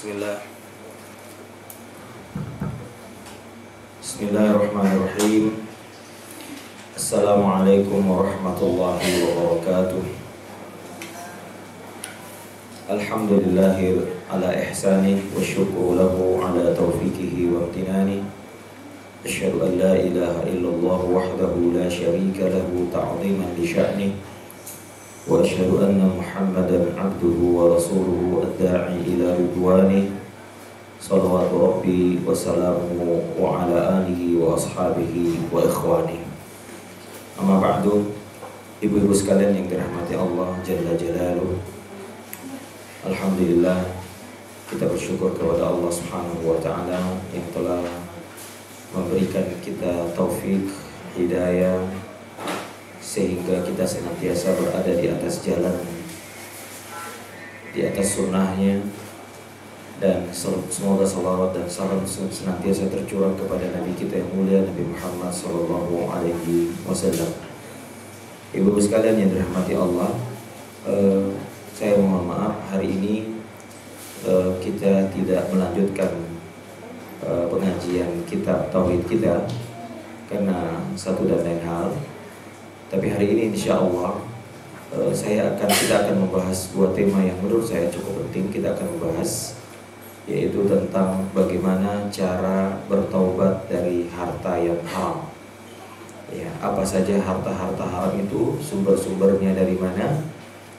Bismillah. Bismillahirrahmanirrahim. Assalamualaikum warahmatullahi wabarakatuh. Alhamdulillahi ala ihsanih wa syukru lahu ala taufiqihi wa amtinani. Asyhadu an la ilaha illallah wahdahu la syarika lahu ta'ziman li sya'nih. Wa asyhadu anna Muhammadan abduhu wa rasuluhu ad-da'i ila ridwanih. Salawatu rabbi wa salamuhu wa ala alihi wa ashabihi wa ikhwanih. Amma ba'du. Ibu-ibu sekalian yang dirahmati Allah Jalla Jalaluh, alhamdulillah, kita bersyukur kepada Allah Subhanahu wa ta'ala yang telah memberikan kita taufik, hidayah, sehingga kita senantiasa berada di atas jalan, di atas sunnahnya. Dan semoga salawat dan salam senantiasa tercurah kepada Nabi kita yang mulia, Nabi Muhammad SAW. Ibu sekalian yang dirahmati Allah, saya mohon maaf hari ini kita tidak melanjutkan pengajian kitab tauhid kita karena satu dan lain hal. Tapi hari ini insya Allah kita akan membahas dua tema yang menurut saya cukup penting. Kita akan membahas, yaitu tentang bagaimana cara bertaubat dari harta yang haram. Ya, apa saja harta-harta haram itu, sumber-sumbernya dari mana,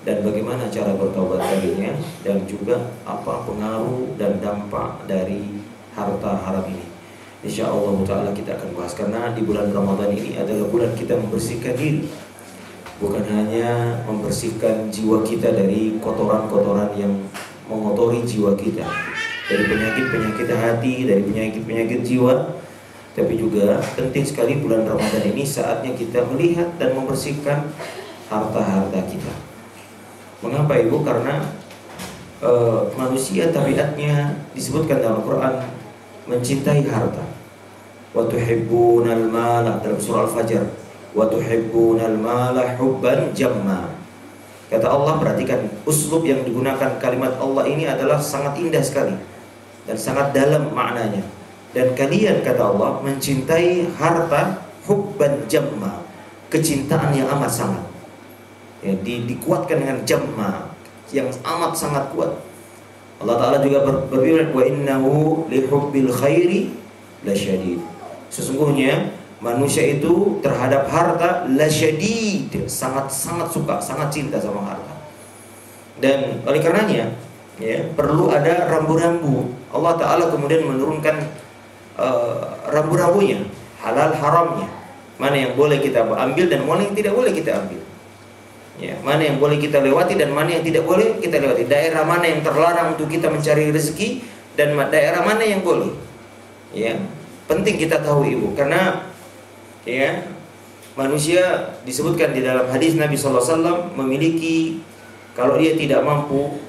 dan bagaimana cara bertaubat darinya, dan juga apa pengaruh dan dampak dari harta haram ini. Insya Allah Ta'ala kita akan bahas, karena di bulan Ramadan ini adalah bulan kita membersihkan diri. Bukan hanya membersihkan jiwa kita dari kotoran-kotoran yang mengotori jiwa kita, dari penyakit-penyakit hati, dari penyakit-penyakit jiwa. Tapi juga penting sekali bulan Ramadan ini saatnya kita melihat dan membersihkan harta-harta kita. Mengapa Ibu? Karena manusia tabiatnya disebutkan dalam Al-Quran mencintai harta. Wa tuhibbunal mala, dalam surah Al-Fajr, wa tuhibbunal mala hubban jamma. Kata Allah, perhatikan uslub yang digunakan kalimat Allah ini adalah sangat indah sekali dan sangat dalam maknanya. Dan kalian, kata Allah, mencintai harta hubban jamma, kecintaan yang amat sangat. Ya, dikuatkan dengan jamma, yang amat sangat kuat. Allah Ta'ala juga berfirman, wa innahu lihubbil khairi lasyadid. Sesungguhnya manusia itu terhadap harta lasyadid, sangat-sangat suka, sangat cinta sama harta. Dan oleh karenanya, ya, perlu ada rambu-rambu. Allah Ta'ala kemudian menurunkan rambu-rambunya, halal haramnya, mana yang boleh kita ambil dan mana yang tidak boleh kita ambil, ya, mana yang boleh kita lewati dan mana yang tidak boleh kita lewati, daerah mana yang terlarang untuk kita mencari rezeki dan daerah mana yang boleh. Ya, penting kita tahu Ibu, karena ya, manusia disebutkan di dalam hadis Nabi SAW memiliki, kalau dia tidak mampu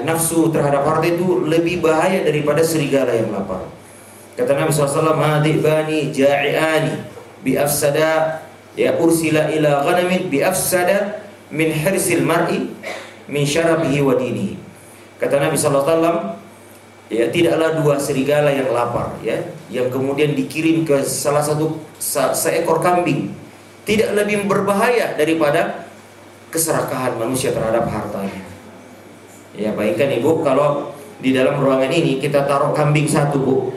nafsu terhadap harta itu lebih bahaya daripada serigala yang lapar. Kata Nabi SAW, "Madibani ja'iani bi afsada ya ursila ila ghanamin bi afsada min hirsil mar'i min syarabihi wa dinihi." Kata Nabi SAW, ya, tidaklah dua serigala yang lapar, ya, yang kemudian dikirim ke salah satu seekor kambing, tidak lebih berbahaya daripada keserakahan manusia terhadap hartanya. Ya, bayangkan Ibu, kalau di dalam ruangan ini kita taruh kambing satu, Bu,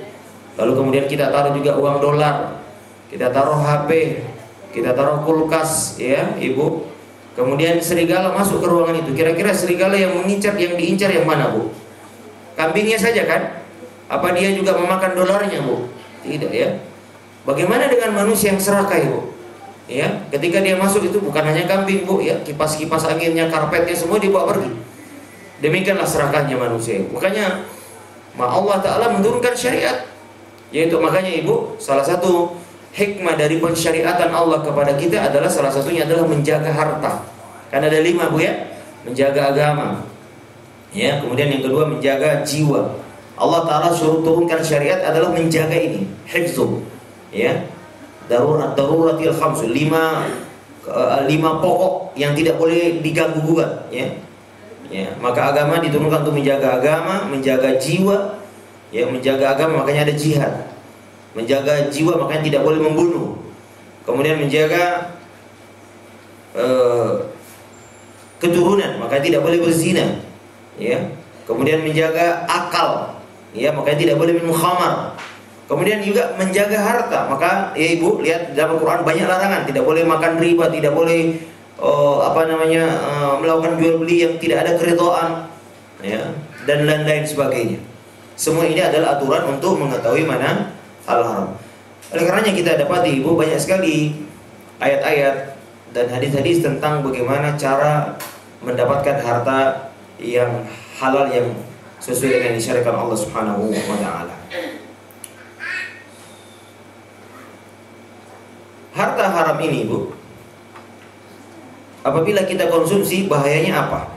lalu kemudian kita taruh juga uang dolar, kita taruh HP, kita taruh kulkas, ya Ibu, kemudian serigala masuk ke ruangan itu, kira-kira serigala yang diincar yang mana, Bu? Kambingnya saja kan? Apa dia juga memakan dolarnya, Bu? Tidak, ya. Bagaimana dengan manusia yang serakah, Ibu? Ya, ketika dia masuk itu bukan hanya kambing, Bu, ya, kipas-kipas anginnya, karpetnya semua dibawa pergi. Demikianlah serakahnya manusia. Makanya Allah Ta'ala menurunkan syariat, yaitu makanya Ibu, salah satu hikmah dari pensyariatan Allah kepada kita adalah, salah satunya adalah menjaga harta. Kan ada 5, Bu, ya. Menjaga agama, ya, kemudian yang kedua menjaga jiwa. Allah Ta'ala suruh turunkan syariat adalah menjaga ini, hifzu, ya, daruratil khamsu, 5 pokok yang tidak boleh diganggu gugat, ya. Ya, maka agama diturunkan untuk menjaga agama, menjaga jiwa, ya, menjaga agama, makanya ada jihad. Menjaga jiwa, makanya tidak boleh membunuh. Kemudian menjaga keturunan, makanya tidak boleh berzina. Ya. Kemudian menjaga akal, ya, makanya tidak boleh minum khamar. Kemudian juga menjaga harta, maka ya Ibu lihat dalam Al-Quran banyak larangan, tidak boleh makan riba, tidak boleh melakukan jual beli yang tidak ada keridhaan, ya, dan lain-lain sebagainya. Semua ini adalah aturan untuk mengetahui mana hal haram. Oleh karenanya kita dapati Ibu banyak sekali ayat-ayat dan hadis-hadis tentang bagaimana cara mendapatkan harta yang halal yang sesuai dengan disyariatkan Allah Subhanahu wa taala. Harta haram ini, Bu, apabila kita konsumsi bahayanya apa?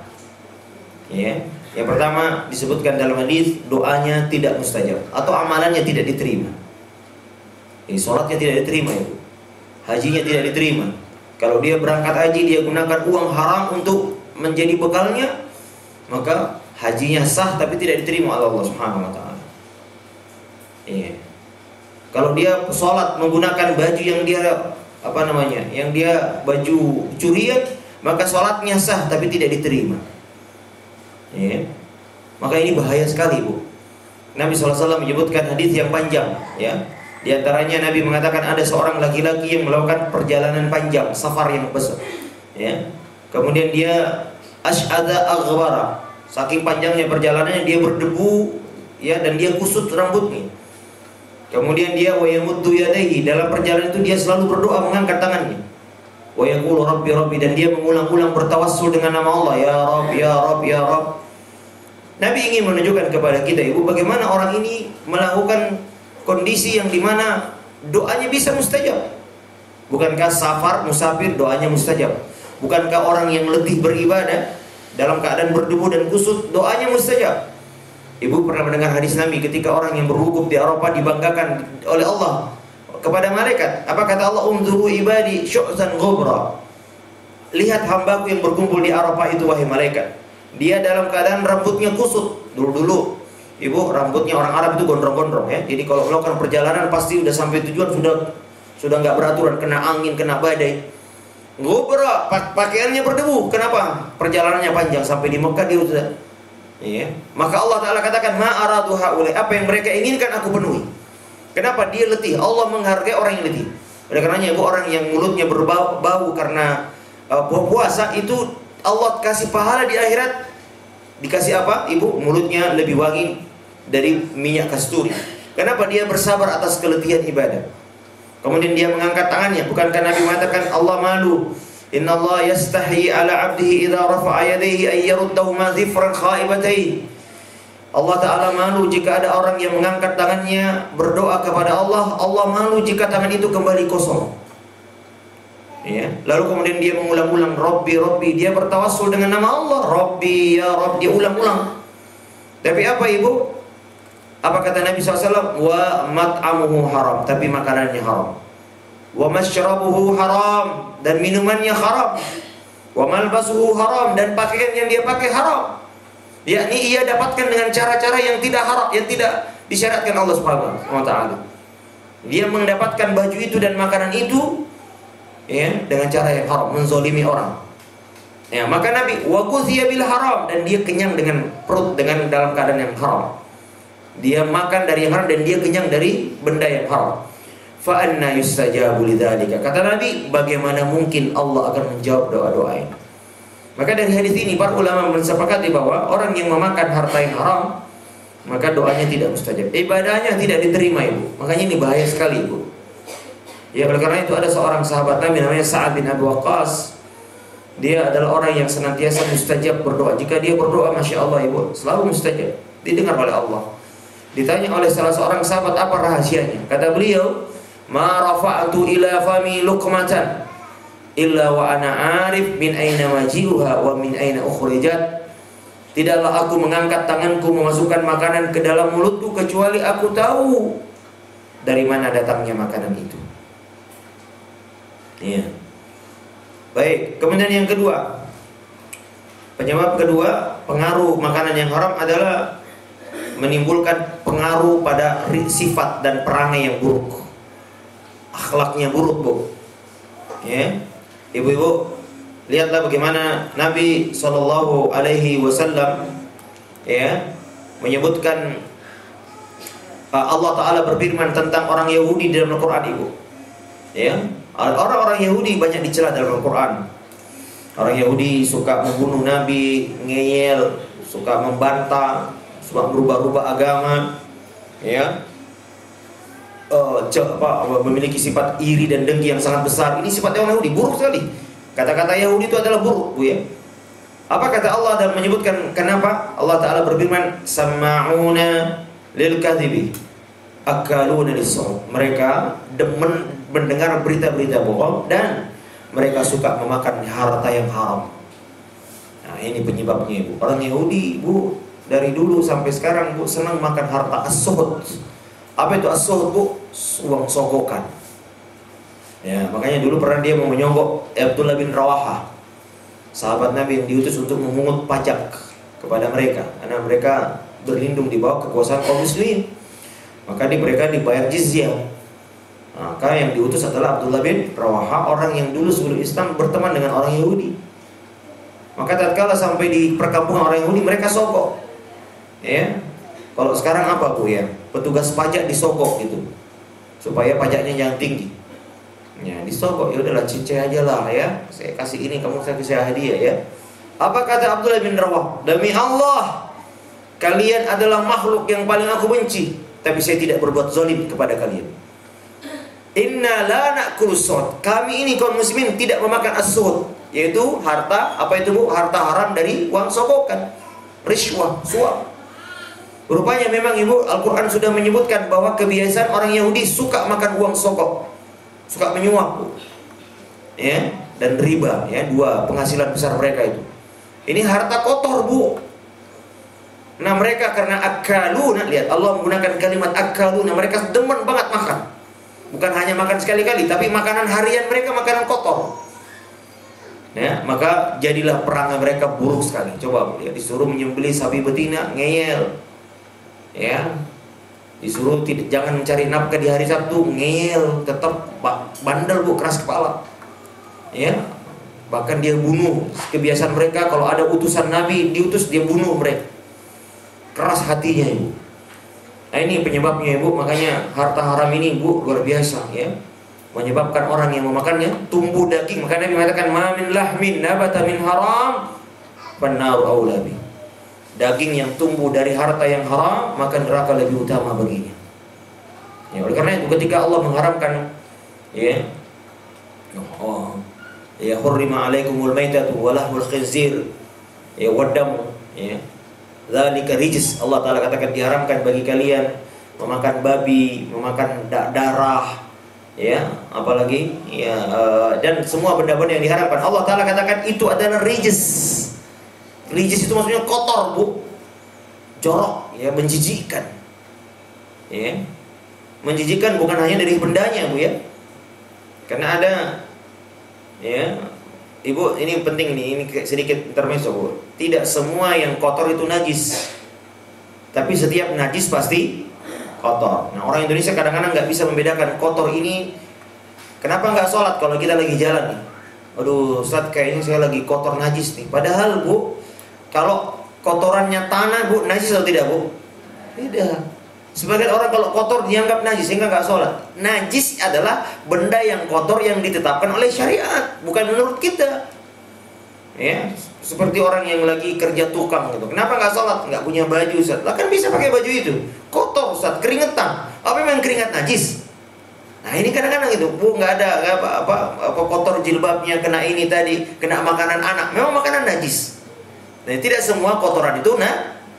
Ya, yang pertama disebutkan dalam hadis doanya tidak mustajab atau amalannya tidak diterima. Ini sholatnya tidak diterima, Ibu. Hajinya tidak diterima. Kalau dia berangkat haji dia gunakan uang haram untuk menjadi bekalnya, maka hajinya sah tapi tidak diterima oleh Allah Subhanahu wa taala. Iya. Kalau dia sholat menggunakan baju yang dia yang dia baju curian, maka sholatnya sah tapi tidak diterima. Ya. Maka ini bahaya sekali, Bu. Nabi SAW menyebutkan hadis yang panjang, ya. Di antaranya Nabi mengatakan ada seorang laki-laki yang melakukan perjalanan panjang, safar yang besar, ya. Kemudian dia asy'ada aghbara, saking panjangnya perjalanannya dia berdebu, ya, dan dia kusut rambutnya. Kemudian dia wa yamuddu yadayhi, dalam perjalanan itu dia selalu berdoa mengangkat tangannya. Wa yaqulu rabbi rabbi, dan dia mengulang-ulang bertawassul dengan nama Allah, ya Rabb ya Rabb ya Rabb. Nabi ingin menunjukkan kepada kita, Ibu, bagaimana orang ini melakukan kondisi yang dimana doanya bisa mustajab. Bukankah safar musafir doanya mustajab? Bukankah orang yang letih beribadah dalam keadaan berdebu dan kusut doanya mustajab? Ibu pernah mendengar hadis Nabi ketika orang yang berwukuf di Arafah dibanggakan oleh Allah kepada malaikat. Apa kata Allah? Unzuru ibadi syu'zan ghubra. Lihat hambaku yang berkumpul di Arafah itu, wahai malaikat. Dia dalam keadaan rambutnya kusut. Dulu Ibu, rambutnya orang Arab itu gondrong-gondrong, ya. Jadi kalau melakukan perjalanan pasti udah sampai tujuan sudah nggak beraturan, kena angin, kena badai. Ghubra, pakaiannya berdebu. Kenapa? Perjalanannya panjang sampai di Mekah dia sudah. Ya. Maka Allah Ta'ala katakan ma'aradu ha'ulai, apa yang mereka inginkan aku penuhi. Kenapa? Dia letih. Allah menghargai orang yang letih. Oleh karenanya, Ibu, orang yang mulutnya berbau karena puasa itu Allah kasih pahala di akhirat. Dikasih apa, Ibu? Mulutnya lebih wangi dari minyak kasturi. Kenapa? Dia bersabar atas keletihan ibadah. Kemudian dia mengangkat tangannya. Bukankah Nabi mengatakan Allah malu, Inna Allah yastahi ala abdihi idha rafa'a yadayhi ay yaruddahuma zifran khaibatain. Allah Ta'ala malu jika ada orang yang mengangkat tangannya berdoa kepada Allah. Allah malu jika tangan itu kembali kosong, ya. Lalu kemudian dia mengulang-ulang Rabbi Rabbi, dia bertawassul dengan nama Allah, Rabbi ya Rabb, dia ulang-ulang. Tapi apa, Ibu? Apa kata Nabi SAW? Wa mat'amuhu haram, tapi makanannya haram. Wa masyrabuhu haram, dan minumannya haram. Wa malbasuhu haram, dan pakaian yang dia pakai haram. Yakni ia dapatkan dengan cara-cara yang tidak haram, yang tidak disyaratkan Allah Subhanahu wa taala. Dia mendapatkan baju itu dan makanan itu, ya, dengan cara yang haram, menzolimi orang. Ya, maka Nabi wa ghudhiya bil haram, dan dia kenyang dengan perut dengan dalam keadaan yang haram. Dia makan dari yang haram dan dia kenyang dari benda yang haram. Fa anna yustajabu lidzalika. Kata Nabi, bagaimana mungkin Allah akan menjawab doa-doa ini? Maka dari hadis ini para ulama mensepakati bahwa orang yang memakan harta yang haram, maka doanya tidak mustajab, ibadahnya tidak diterima, Ibu. Makanya ini bahaya sekali, Ibu. Ya, oleh karena itu ada seorang sahabat Nabi namanya Sa'ad bin Abi Waqqas. Dia adalah orang yang senantiasa mustajab berdoa. Jika dia berdoa, Masya Allah, Ibu, selalu mustajab, didengar oleh Allah. Ditanya oleh salah seorang sahabat apa rahasianya. Kata beliau, ma rafa'tu ila fami luqmatan illa wa ana arif min aina maji'uha wa min aina ukhrijat. Tidaklah aku mengangkat tanganku memasukkan makanan ke dalam mulutku kecuali aku tahu dari mana datangnya makanan itu. Iya. Baik, kemudian yang kedua, Penyebab kedua, pengaruh makanan yang haram adalah menimbulkan pengaruh pada sifat dan perangai yang buruk. Akhlaknya buruk, Bu. Ya. Ibu-ibu, lihatlah bagaimana Nabi Shallallahu alaihi wasallam ya menyebutkan Allah Ta'ala berfirman tentang orang Yahudi dalam Al-Quran, Ibu. Ya. Orang-orang Yahudi banyak dicela dalam Al-Quran. Orang Yahudi suka membunuh Nabi, ngeyel, suka membantah, suka berubah-ubah agama, ya, memiliki sifat iri dan dengki yang sangat besar. Ini sifatnya orang Yahudi, buruk sekali. Kata-kata Yahudi itu adalah buruk, Bu, ya. Apa kata Allah dan menyebutkan kenapa? Allah Ta'ala berfirman, Sama'una lil kadhibi akaluna lis-suhut. Mereka demen mendengar berita-berita bohong dan mereka suka memakan harta yang haram. Nah, ini penyebabnya, Ibu. Orang Yahudi, Bu, dari dulu sampai sekarang, Bu, senang makan harta as-suhut. Apa itu as-suhut, Bu? Uang sogokan. Ya, makanya dulu pernah dia mau menyogok Abdullah bin Rawaha, sahabat Nabi yang diutus untuk memungut pajak kepada mereka, karena mereka berlindung di bawah kekuasaan kaum muslimin. Maka mereka dibayar jizyah. Maka yang diutus adalah Abdullah bin Rawaha, orang yang dulu sebelum Islam berteman dengan orang Yahudi. Maka tatkala sampai di perkampungan orang Yahudi, mereka sogok. Ya. Kalau sekarang apa, Bu, ya? Petugas pajak disogok gitu. Supaya pajaknya jangan tinggi. Ya, disogok, ya udahlah cincin aja lah ya. Saya kasih ini, kamu saya kasih hadiah ya. Apa kata Abdullah bin Rawaha? Demi Allah, kalian adalah makhluk yang paling aku benci, tapi saya tidak berbuat zalim kepada kalian. Inna la na'kulu suhut. Kami ini kaum muslimin tidak memakan as-suhut, yaitu harta, apa itu, Bu? Harta haram dari uang sogokan, rishwah, suap. Rupanya memang, Ibu, Al-Quran sudah menyebutkan bahwa kebiasaan orang Yahudi suka makan uang sogok, suka menyuap, Bu. Ya, dan riba, ya, dua penghasilan besar mereka itu. Ini harta kotor, Bu. Nah, mereka karena akaluna, lihat Allah menggunakan kalimat akaluna, mereka demen banget makan. Bukan hanya makan sekali-kali, tapi makanan harian mereka makanan kotor. Ya, maka jadilah perangai mereka buruk sekali. Coba lihat, disuruh menyembelih sapi betina, ngeyel. Ya. Disuruh jangan mencari nafkah di hari Sabtu, ngeyel, tetap bandel, Bu, keras kepala. Ya. Bahkan dia bunuh. Kebiasaan mereka kalau ada utusan Nabi diutus, dia bunuh mereka. Keras hatinya, Ibu. Nah, ini penyebabnya, Ibu. Makanya harta haram ini, Bu, luar biasa, ya. Menyebabkan orang yang memakannya tumbuh daging. Maka Nabi mengatakan, "Ma min lahmin nabata min haram, fannaru aula bi." Daging yang tumbuh dari harta yang haram, maka neraka lebih utama baginya. Ya, oleh karena itu ketika Allah mengharamkan, ya, ya, hurrima alaikumul maitatu wa lahmul khinzir, ya, wadam, ya, dzalika rijs. Allah Ta'ala katakan diharamkan bagi kalian memakan babi, memakan darah, ya, apalagi, ya, dan semua benda-benda yang diharamkan. Allah Ta'ala katakan itu adalah rijs. Rijs itu maksudnya kotor, Bu, jorok, ya, menjijikkan, ya, menjijikkan bukan hanya dari bendanya, Bu, ya, karena ada, ya, Ibu, ini penting nih, ini sedikit intermezzo, Bu. Tidak semua yang kotor itu najis, tapi setiap najis pasti kotor. Nah, orang Indonesia kadang-kadang nggak bisa membedakan kotor ini. Kenapa nggak sholat kalau kita lagi jalan nih? Aduh, Ustaz, kayaknya saya lagi kotor najis nih. Padahal, Bu, kalau kotorannya tanah, Bu, najis atau tidak, Bu? Tidak. Sebagian orang kalau kotor dianggap najis sehingga nggak sholat. Najis adalah benda yang kotor yang ditetapkan oleh syariat, bukan menurut kita. Ya, seperti orang yang lagi kerja tukang gitu. Kenapa nggak sholat? Nggak punya baju, Ustaz. Lah kan bisa pakai baju itu. Kotor, Ustaz, keringetan. Apa memang keringat najis? Nah, ini kadang-kadang itu, Bu, nggak ada apa kotor jilbabnya, kena ini tadi, kena makanan anak. Memang makanan najis. Nah, tidak semua kotoran itu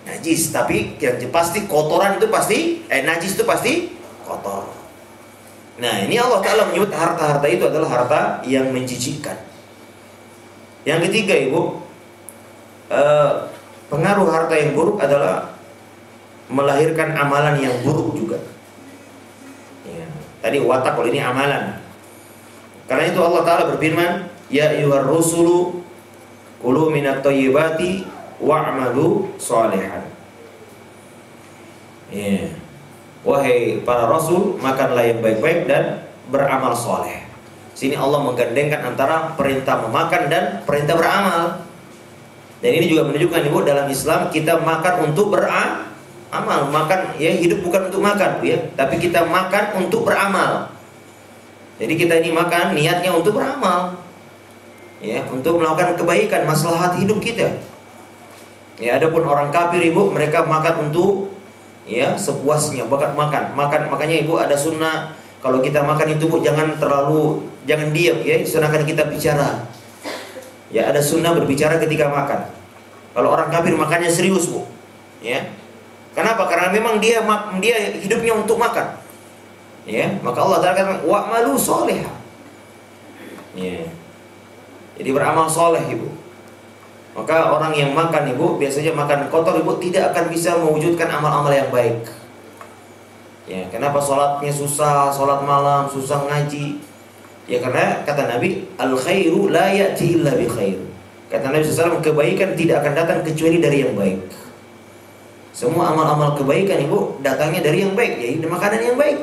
najis, tapi yang pasti kotoran itu pasti, najis itu pasti kotor. Nah, ini Allah Ta'ala menyebut harta-harta itu adalah harta yang menjijikkan. Yang ketiga, Ibu, pengaruh harta yang buruk adalah melahirkan amalan yang buruk juga. Ya, tadi watak, kalau ini amalan. Karena itu Allah Ta'ala berfirman, Ya ayyuhar rusulu Kulu minat thayyibati wa'malu shalihan. Ya. Wahai para rasul, makanlah yang baik-baik dan beramal soleh. Sini Allah menggandengkan antara perintah memakan dan perintah beramal. Dan ini juga menunjukkan ibu, dalam Islam kita makan untuk beramal. Makan ya, hidup bukan untuk makan ya, tapi kita makan untuk beramal. Jadi kita ini makan niatnya untuk beramal. Ya, untuk melakukan kebaikan, maslahat hidup kita. Ya, adapun orang kafir ibu, mereka makan untuk ya sepuasnya, makan. Makanya ibu ada sunnah kalau kita makan itu bu, jangan diam ya, sunahkan kita bicara. Ya, ada sunnah berbicara ketika makan. Kalau orang kafir makannya serius bu, ya. Kenapa? Karena memang dia hidupnya untuk makan. Ya, maka Allah Ta'ala katakan wa'malu sholihah. Ya. Jadi beramal soleh ibu. Maka orang yang makan ibu, biasanya makan kotor ibu, tidak akan bisa mewujudkan amal-amal yang baik. Ya, kenapa sholatnya susah, sholat malam susah, ngaji? Ya karena kata Nabi, al khairu la ya'ti illa bi khair. Kata Nabi SAW, kebaikan tidak akan datang kecuali dari yang baik. Semua amal-amal kebaikan ibu datangnya dari yang baik, yaitu makanan yang baik.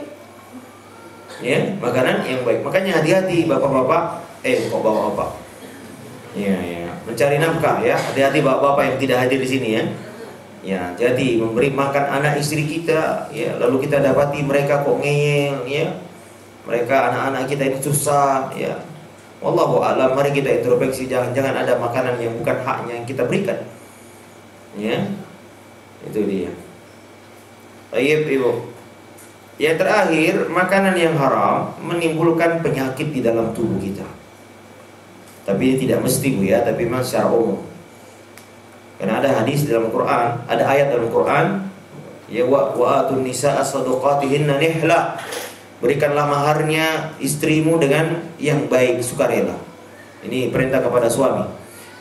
Ya, makanan yang baik. Makanya hati-hati bapak-bapak, bapak-bapak. Ya, mencari nafkah ya. Hati-hati bapak-bapak yang tidak hadir di sini ya. Ya, jadi memberi makan anak istri kita, ya, lalu kita dapati mereka kok ngeyel, ya. Mereka anak-anak kita ini susah, ya. Wallahu a'lam, mari kita introspeksi, jangan-jangan ada makanan yang bukan haknya yang kita berikan. Ya. Itu dia. Baik, Ibu. Yang terakhir, makanan yang haram menimbulkan penyakit di dalam tubuh kita. Tapi tidak mesti Bu ya, tapi memang secara umum. Karena ada hadis dalam Quran, ada ayat dalam Quran, ya wa'atun nisaa sadaqatihinna nihla. Berikanlah maharnya istrimu dengan yang baik, sukarela. Ini perintah kepada suami.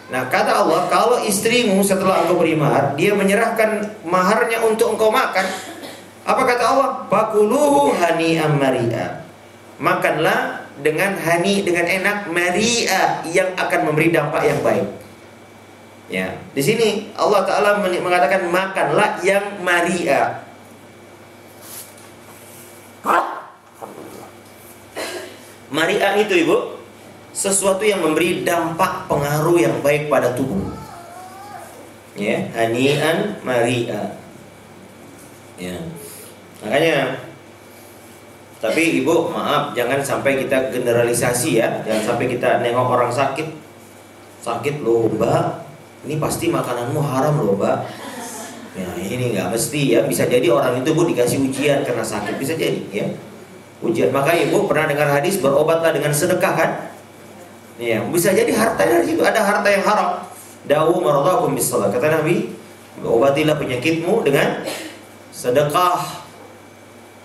Nah, kata Allah, kalau istrimu setelah engkau beri mahar, dia menyerahkan maharnya untuk engkau makan, apa kata Allah? Fakuluhu hani'an mari'a. Makanlah dengan hani, dengan enak, mari'a, yang akan memberi dampak yang baik. Ya, di sini Allah Ta'ala mengatakan makanlah yang mari'a. Mari'a itu Ibu, sesuatu yang memberi dampak pengaruh yang baik pada tubuh. Ya, hani'an mari'a. Ya. Makanya, tapi Ibu maaf, jangan sampai kita generalisasi ya. Jangan sampai kita nengok orang sakit loh Mbak, ini pasti makananmu haram loh Mbak. Ya ini nggak mesti ya. Bisa jadi orang itu Bu dikasih ujian karena sakit, bisa jadi ya, ujian. Maka Ibu pernah dengar hadis berobatlah dengan sedekah kan? Ya, bisa jadi harta dari situ, ada harta yang haram. Dawu maradhakum bis-shalah. Kata Nabi, obatilah penyakitmu dengan sedekah.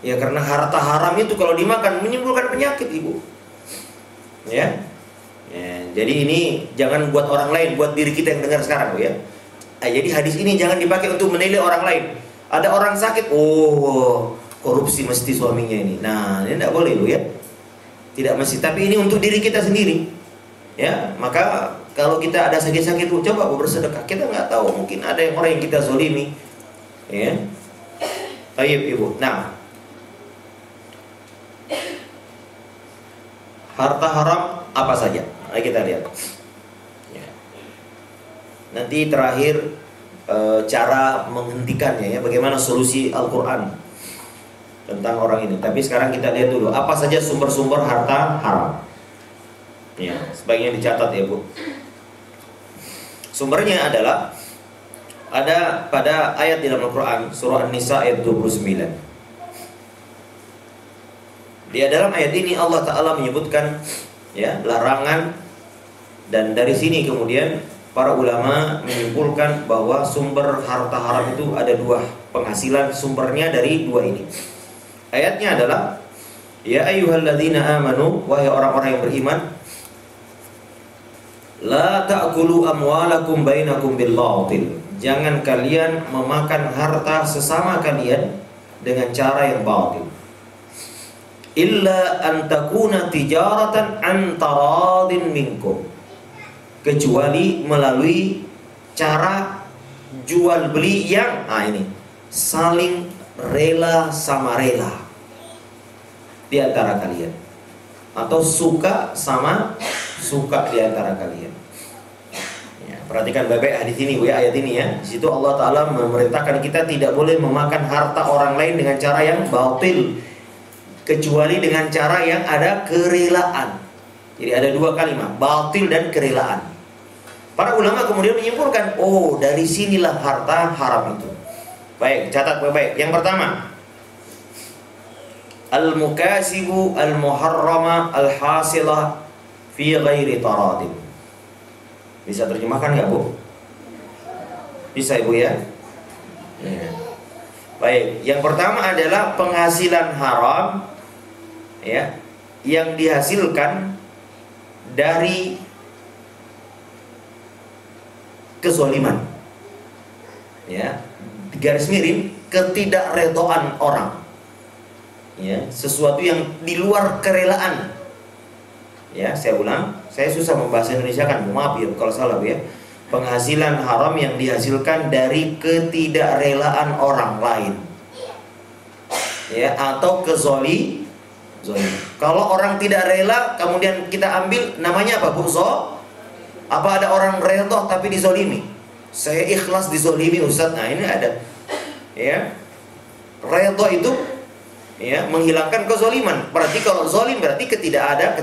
Ya karena harta haram itu kalau dimakan menimbulkan penyakit Ibu. Ya. Jadi ini jangan buat orang lain, buat diri kita yang dengar sekarang Bu ya. Jadi hadis ini jangan dipakai untuk menilai orang lain. Ada orang sakit, oh korupsi mesti suaminya ini. Nah ini tidak boleh Bu ya. Tidak mesti, tapi ini untuk diri kita sendiri. Ya, maka kalau kita ada sakit-sakit Bu, coba Bu bersedekah. Kita nggak tahu, mungkin ada yang orang yang kita zolimi. Ya. Baik Ibu. Nah, harta haram apa saja? Mari kita lihat. Ya. Nanti terakhir cara menghentikannya ya, bagaimana solusi Al-Quran tentang orang ini. Tapi sekarang kita lihat dulu apa saja sumber-sumber harta haram. Ya, sebagian dicatat ya Bu. Sumbernya adalah ada pada ayat di dalam Al-Quran, surah An-Nisa ayat 29. Di dalam ayat ini Allah Ta'ala menyebutkan ya larangan, dan dari sini kemudian para ulama menyimpulkan bahwa sumber harta haram itu ada dua, penghasilan sumbernya dari dua ini. Ayatnya adalah ya ayyuhalladzina amanu, wahai orang-orang yang beriman, la ta'kulu amwalakum bainakum bil batil. Jangan kalian memakan harta sesama kalian dengan cara yang batil. Illa an takuna tijaratan an taradin minkum. kecuali melalui cara jual beli yang ini saling rela sama rela di antara kalian, atau suka sama suka di antara kalian. Ya, perhatikan baik-baik hadis ini, ayat ini ya. Di situ Allah Ta'ala memerintahkan kita tidak boleh memakan harta orang lain dengan cara yang batil, kecuali dengan cara yang ada kerelaan. Jadi ada dua kalimat, batil dan kerelaan. Para ulama kemudian menyimpulkan, oh dari sinilah harta haram itu. Baik, catat baik-baik. Yang pertama, al-mukasibu al-muharrama al-hasilah fi ghairi taradin. Bisa terjemahkan nggak, Bu? Bisa, Ibu ya? Ya. Baik, yang pertama adalah penghasilan haram ya, yang dihasilkan dari kezaliman. Ya, garis miring ketidakredoan orang. Ya, sesuatu yang di luar kerelaan. Ya, saya ulang, saya susah membahas Indonesia kan, maaf ya kalau salah ya. Penghasilan haram yang dihasilkan dari ketidakrelaan orang lain. Ya, atau zolim. Kalau orang tidak rela kemudian kita ambil, namanya apa, Bu? Apa ada orang rela tapi dizolimi? Saya ikhlas dizolimi, Ustaz. Nah, ini ada. Ya. Rela itu ya, menghilangkan kezaliman. Berarti kalau zalim berarti ketidakredaan.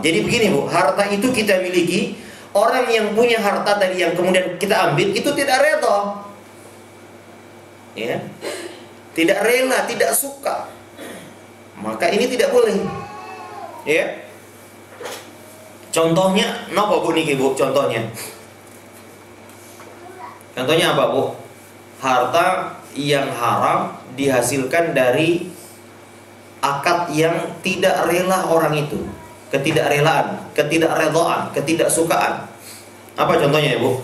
Jadi begini, Bu, harta itu kita miliki, orang yang punya harta tadi yang kemudian kita ambil itu tidak rela. Ya. Tidak rela, tidak suka. Maka ini tidak boleh. Ya. Contohnya napa, Bu niki, Bu? Contohnya apa, Bu? Harta yang haram dihasilkan dari akad yang tidak rela orang itu, ketidakrelaan, ketidakredaan, ketidaksukaan. Apa contohnya ya, Bu?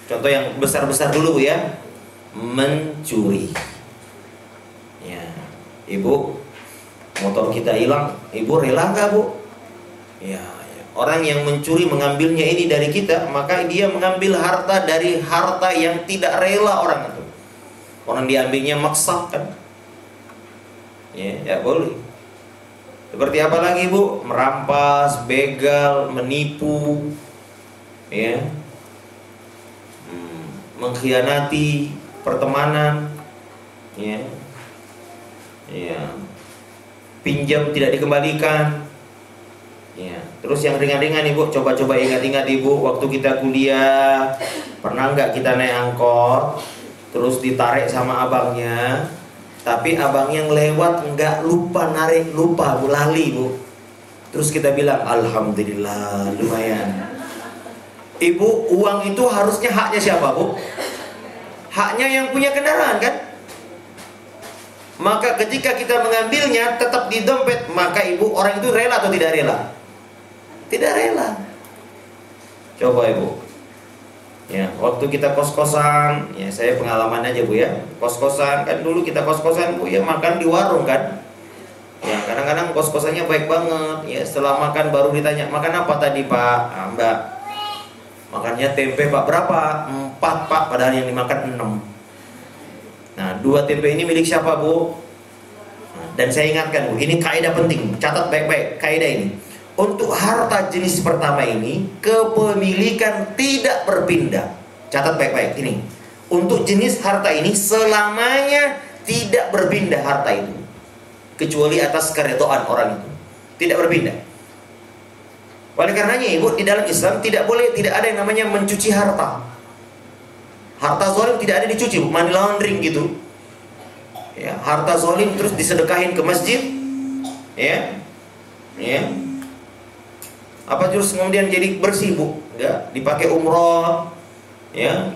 Contoh yang besar-besar dulu, Bu ya. Mencuri. Ya, Ibu, motor kita hilang, Ibu rela nggak, Bu? Ya, orang yang mencuri mengambilnya ini dari kita, maka dia mengambil harta dari harta yang tidak rela orang itu. Orang diambilnya maksa kan? Ya boleh. Seperti apa lagi, Bu? Merampas, begal, menipu, ya, mengkhianati pertemanan, ya, pinjam tidak dikembalikan. Ya, terus yang ringan-ringan, Ibu, coba-coba ingat-ingat, Ibu, waktu kita kuliah, pernah nggak kita naik angkot, terus ditarik sama abangnya, tapi abang yang lewat nggak lupa narik, lupa, Bu, lali, Bu. Terus kita bilang, alhamdulillah, lumayan. Ibu, uang itu harusnya haknya siapa, Bu? Haknya yang punya kendaraan kan? Maka ketika kita mengambilnya tetap di dompet, maka Ibu, orang itu rela atau tidak rela? Tidak rela. Coba, Ibu. Ya, waktu kita kos-kosan, ya saya pengalaman aja, Bu ya. Kos-kosan kan dulu kita kos-kosan, Bu ya, makan di warung kan. Ya, kadang-kadang kos-kosannya baik banget. Ya, setelah makan baru ditanya, "Makan apa tadi, Pak?" "Ah, Mbak, makannya tempe, Pak." "Berapa?" "4, Pak." Padahal yang dimakan 6. Nah, 2 tempe ini milik siapa, Bu? Dan saya ingatkan, Bu, ini kaidah penting. Catat baik-baik kaidah ini. Untuk harta jenis pertama ini, kepemilikan tidak berpindah. Catat baik-baik ini. Untuk jenis harta ini selamanya tidak berpindah harta itu, kecuali atas keredaan orang itu. Tidak berpindah. Oleh karenanya, Ibu, di dalam Islam tidak ada yang namanya mencuci harta. Harta zalim tidak ada dicuci, money laundering gitu. Ya, harta zalim terus disedekahin ke masjid. Ya. Apa terus kemudian jadi bersih, Bu? Enggak, dipakai umroh. Ya.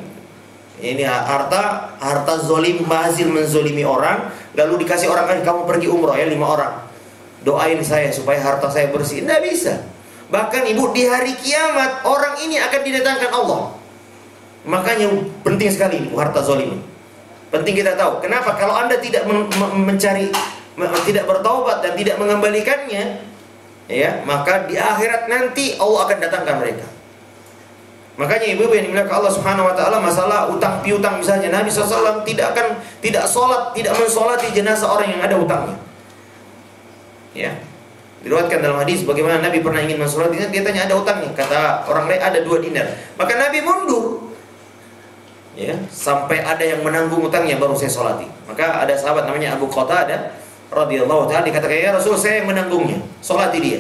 Ini harta zalim, hasil menzolimi orang, lalu dikasih orang kan, kamu pergi umroh ya 5 orang. Doain saya supaya harta saya bersih. Enggak bisa. Bahkan, Ibu, di hari kiamat orang ini akan didatangkan Allah. Makanya penting sekali, Ibu, harta zalim. Penting kita tahu. Kenapa? Kalau Anda tidak mencari, tidak bertaubat dan tidak mengembalikannya, ya, maka di akhirat nanti Allah akan datangkan mereka. Makanya ibu yang dimuliakan Allah Subhanahu wa taala, masalah utang piutang misalnya, Nabi SAW tidak mensolati jenazah orang yang ada utangnya. Ya. Diriwayatkan dalam hadis bagaimana Nabi pernah ingin mensolatinya, dia tanya ada utangnya, kata orang lain ada 2 dinar. Maka Nabi mundur. Ya, sampai ada yang menanggung utangnya baru saya solati. Maka ada sahabat namanya Abu Qatadah radhiyallahu taala dikatakan, ya Rasul, saya yang menanggungnya, solati dia.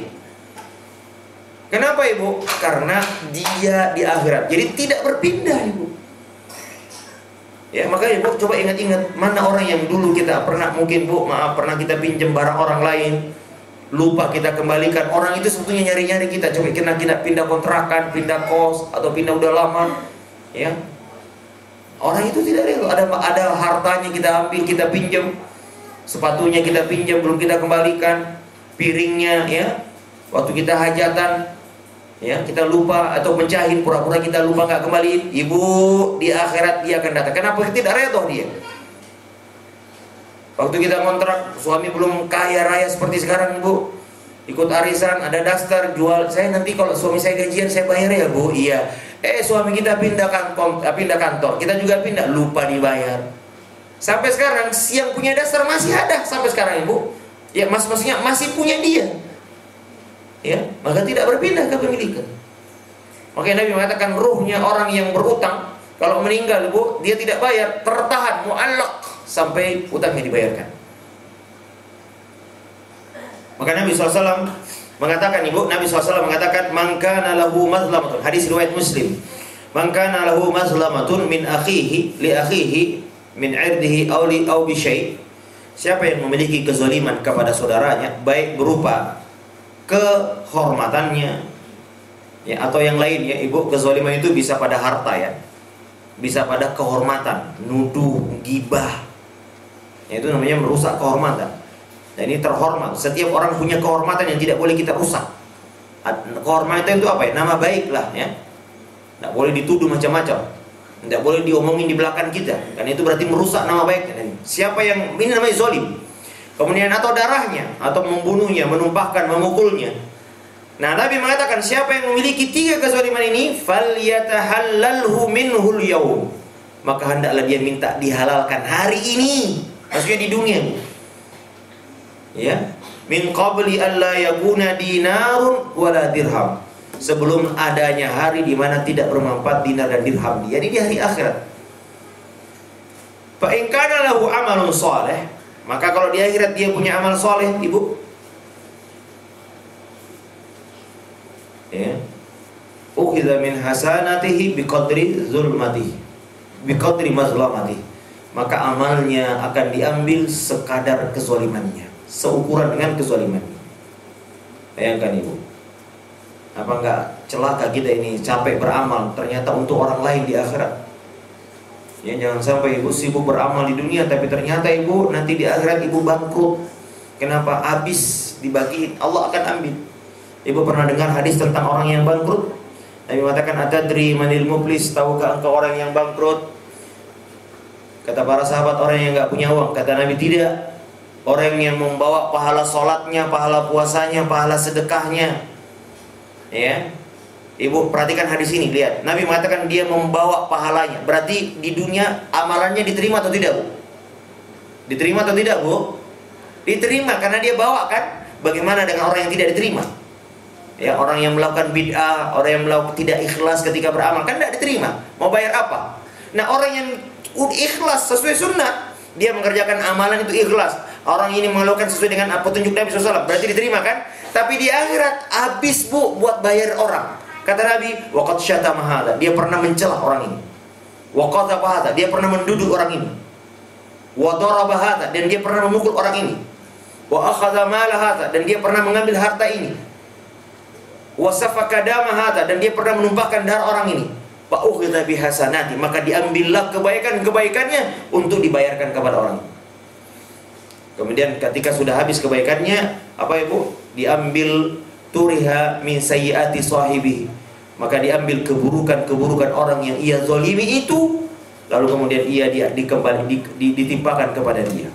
Kenapa ibu? Karena dia di akhirat, jadi tidak berpindah ibu. Ya, maka ibu coba ingat-ingat mana orang yang dulu kita pernah, mungkin bu, maaf, pernah kita pinjam barang orang lain, lupa kita kembalikan. Orang itu sebetulnya nyari-nyari kita, coba kita pindah kontrakan, pindah kos, atau pindah udah lama. Ya, orang itu tidak rela. Ada hartanya kita ambil, kita pinjam, sepatunya kita pinjam belum kita kembalikan, piringnya, ya, waktu kita hajatan, ya, kita lupa atau pencahin, pura-pura kita lupa nggak kembali. Ibu, di akhirat dia akan datang. Kenapa tidak redha dia? Waktu kita kontrak, suami belum kaya raya seperti sekarang ibu, ikut arisan, ada daster jual. Saya nanti kalau suami saya gajian saya bayar ya bu. Iya. Suami kita pindah kantor, kita juga pindah, lupa dibayar. Sampai sekarang yang punya daster masih ada sampai sekarang ibu. Ya, maksudnya masih punya dia. Ya, maka tidak berpindah kepemilikan. Makanya Nabi mengatakan ruhnya orang yang berutang kalau meninggal ibu, dia tidak bayar, tertahan, mu'allaq sampai utangnya dibayarkan. Maka Nabi SAW mengatakan ibu, Nabi SAW mengatakan, man kana lahu mazlamatun, hadis riwayat Muslim, man kana lahu mazlamatun min akhihi li akhihi min irdihi aw bi syai', siapa yang memiliki kezaliman kepada saudaranya, baik berupa kehormatannya, ya, atau yang lainnya ibu. Kezaliman itu bisa pada harta, ya, bisa pada kehormatan, nuduh, gibah, ya, itu namanya merusak kehormatan. Dan ini terhormat. Setiap orang punya kehormatan yang tidak boleh kita rusak. Kehormatan itu apa ya? Nama baik lah, ya. Tidak boleh dituduh macam-macam, tidak boleh diomongin di belakang kita, karena itu berarti merusak nama baik. Siapa yang ini namanya zalim. Kemudian atau darahnya, atau membunuhnya, menumpahkan, memukulnya. Nah, Nabi mengatakan siapa yang memiliki 3 kezaliman ini, falyatahallalhu minhul yaum, maka hendaklah dia minta dihalalkan hari ini, maksudnya di dunia. Ya, min qabli alla yakuna dinarun wala dirham, sebelum adanya hari di mana tidak bermanfaat dinar dan dirham, jadi di hari akhirat. Fa in kana lahu amalun shalih, maka kalau di akhirat dia punya amal soleh ibu, ya, ukhidha min hasanatihi biqadri zulmatihi biqadri mazlamatihi, maka amalnya akan diambil sekadar kezalimannya, seukuran dengan kezalimannya. Bayangkan ibu, apa enggak celaka kita ini capek beramal ternyata untuk orang lain di akhirat. Ya, jangan sampai ibu sibuk beramal di dunia tapi ternyata ibu nanti di akhirat ibu bangkrut. Kenapa? Habis dibagiin, Allah akan ambil. Ibu pernah dengar hadis tentang orang yang bangkrut? Nabi mengatakan, atadri manil muflis, tahukah engkau orang yang bangkrut? Kata para sahabat, orang yang enggak punya uang. Kata Nabi, tidak. Orang yang membawa pahala sholatnya, pahala puasanya, pahala sedekahnya. Ya, ibu perhatikan hadis ini, lihat. Nabi mengatakan dia membawa pahalanya. Berarti di dunia amalannya diterima atau tidak, bu? Diterima atau tidak, bu? Diterima karena dia bawa, kan? Bagaimana dengan orang yang tidak diterima? Ya, orang yang melakukan bid'ah, orang yang melakukan tidak ikhlas ketika beramal, kan tidak diterima. Mau bayar apa? Nah, orang yang ikhlas sesuai sunnah, dia mengerjakan amalan itu ikhlas. Orang ini melakukan sesuai dengan petunjuk Nabi SAW, berarti diterima, kan? Tapi di akhirat habis, bu, buat bayar orang. Kata Nabi, waqad syatama hadza, dia pernah mencela orang ini. Wa qadhafa hadza, dia pernah menduduk orang ini. Wa daraba hadza, dan dia pernah memukul orang ini. Wa akhadha mala hadza, dan dia pernah mengambil harta ini. Wa safaka dama hadza, dan dia pernah menumpahkan darah orang ini. Fa ukhidha bihasanati, maka diambillah kebaikan-kebaikannya untuk dibayarkan kepada orang. Kemudian ketika sudah habis kebaikannya, apa ibu? Diambil turiha min sayyiati sahibi, maka diambil keburukan-keburukan orang yang ia zalimi itu, lalu kemudian ia ditimpakan kepada dia.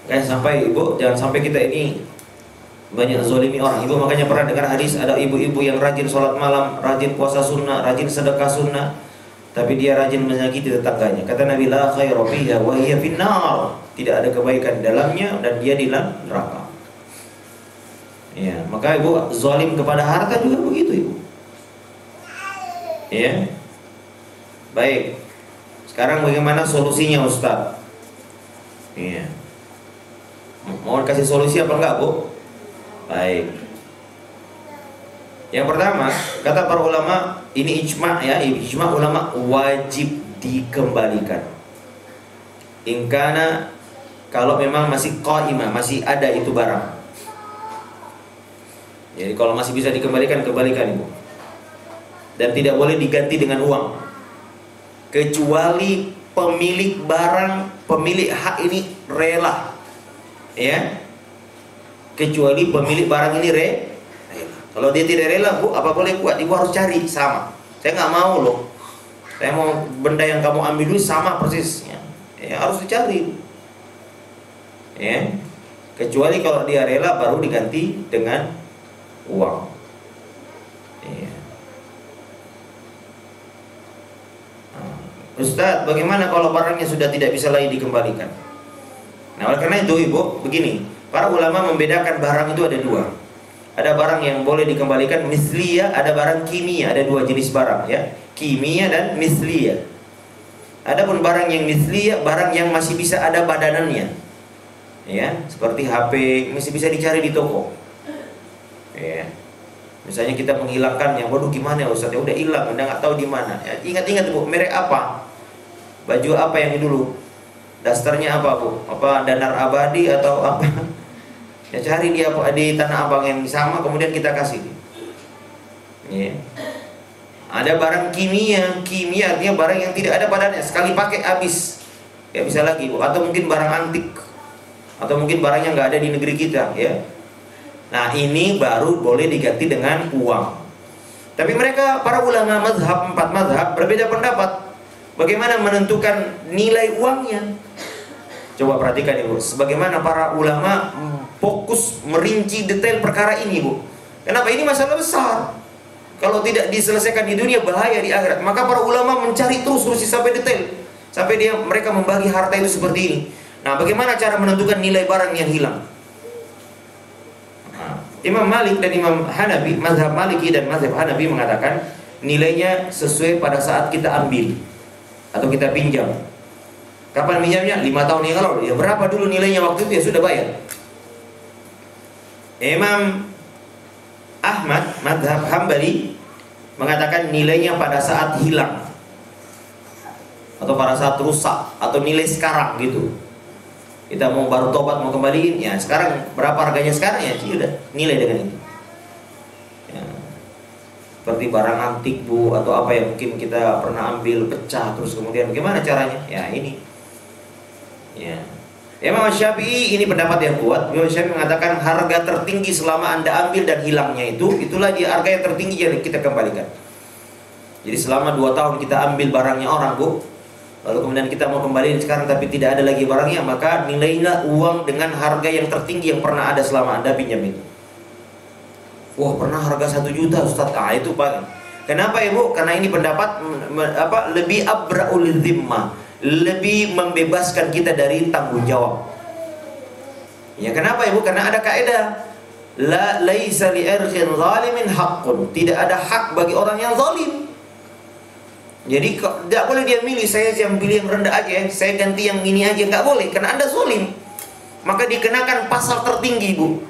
Jangan sampai ibu, jangan sampai kita ini banyak zolimi orang. Ibu makanya pernah dengar hadis ada ibu-ibu yang rajin sholat malam, rajin puasa sunnah, rajin sedekah sunnah, tapi dia rajin menyakiti tetangganya. Kata Nabi, la khairu fiha wa hiya finnar. Tidak ada kebaikan dalamnya dan dia di dalam neraka. Ya, maka ibu zalim kepada harta juga begitu ibu. Ya. Baik. Sekarang bagaimana solusinya Ustaz? Iya. Mau kasih solusi apa enggak, Bu? Baik. Yang pertama, kata para ulama, ini ijma ya, ijma ulama wajib dikembalikan. Ingkana, kalau memang masih qaimah, masih ada itu barang. Jadi kalau masih bisa dikembalikan, kembalikan Ibu. Dan tidak boleh diganti dengan uang. Kecuali pemilik barang, pemilik hak ini rela. Ya. Kecuali pemilik barang ini rela. Kalau dia tidak rela, Bu, apa boleh buat? Ibu harus cari sama. Saya nggak mau loh. Saya mau benda yang kamu ambil dulu sama persisnya. Ya, harus dicari. Ya. Kecuali kalau dia rela baru diganti dengan uang. Ya. Ustaz, bagaimana kalau barangnya sudah tidak bisa lagi dikembalikan? Nah, oleh karena itu Ibu, begini. Para ulama membedakan barang itu ada dua. Ada barang yang boleh dikembalikan misliyah, ada barang kimia, ada dua jenis barang ya. Kimia dan misliyah. Adapun barang yang misliyah, barang yang masih bisa ada badanannya. Ya, seperti HP masih bisa dicari di toko. Ya. Misalnya kita menghilangkan yang waduh gimana ya Ustaz, ya udah hilang, udah nggak tahu di mana. Ya, ingat-ingat Bu, merek apa? Baju apa yang dulu? Dasternya apa Bu? Apa Danar Abadi atau apa? Ya cari dia di Tanah Abang yang sama, kemudian kita kasih. Ya. Ada barang kimia, kimia artinya barang yang tidak ada badannya, sekali pakai habis, ya bisa lagi Bu. Atau mungkin barang antik, atau mungkin barang yang nggak ada di negeri kita, ya. Nah ini baru boleh diganti dengan uang. Tapi mereka para ulama mazhab, 4 mazhab berbeda pendapat. Bagaimana menentukan nilai uangnya? Coba perhatikan Ibu, sebagaimana para ulama fokus merinci detail perkara ini Bu. Kenapa? Ini masalah besar. Kalau tidak diselesaikan di dunia, bahaya di akhirat. Maka para ulama mencari terus sampai detail, sampai mereka membagi harta itu seperti ini. Nah, bagaimana cara menentukan nilai barang yang hilang? Nah, Imam Malik dan Imam Hanafi, mazhab Maliki dan mazhab Hanafi mengatakan nilainya sesuai pada saat kita ambil atau kita pinjam. Kapan pinjamnya? 5 tahun yang lalu. Ya berapa dulu nilainya waktu itu, ya sudah bayar. Imam Ahmad, mazhab Hambali, mengatakan nilainya pada saat hilang atau pada saat rusak, atau nilai sekarang gitu. Kita mau baru tobat mau kembaliin, ya sekarang berapa harganya sekarang, ya sudah nilai dengan itu. Ya. Seperti barang antik Bu, atau apa yang mungkin kita pernah ambil pecah, terus kemudian bagaimana caranya? Ya ini. Ya. Imam Syafi'i, ini pendapat yang kuat. Imam Syafi'i mengatakan harga tertinggi selama Anda ambil dan hilangnya itulah dia harga yang tertinggi yang kita kembalikan. Jadi selama 2 tahun kita ambil barangnya orang Bu, lalu kemudian kita mau kembaliin sekarang tapi tidak ada lagi barangnya, maka nilainya uang dengan harga yang tertinggi yang pernah ada selama Anda pinjam itu. Wah, pernah harga 1 juta Ustaz. Ah, itu Pak. Kenapa Ibu? Karena ini pendapat lebih abra'ul zimmah, lebih membebaskan kita dari tanggung jawab. Ya kenapa Ibu? Karena ada kaidah la laisa li irqin zalimin haqqun. Tidak ada hak bagi orang yang zalim. Jadi tidak boleh dia milih, saya yang pilih yang rendah aja, saya ganti yang ini aja, nggak boleh, karena Anda zalim. Maka dikenakan pasal tertinggi Bu.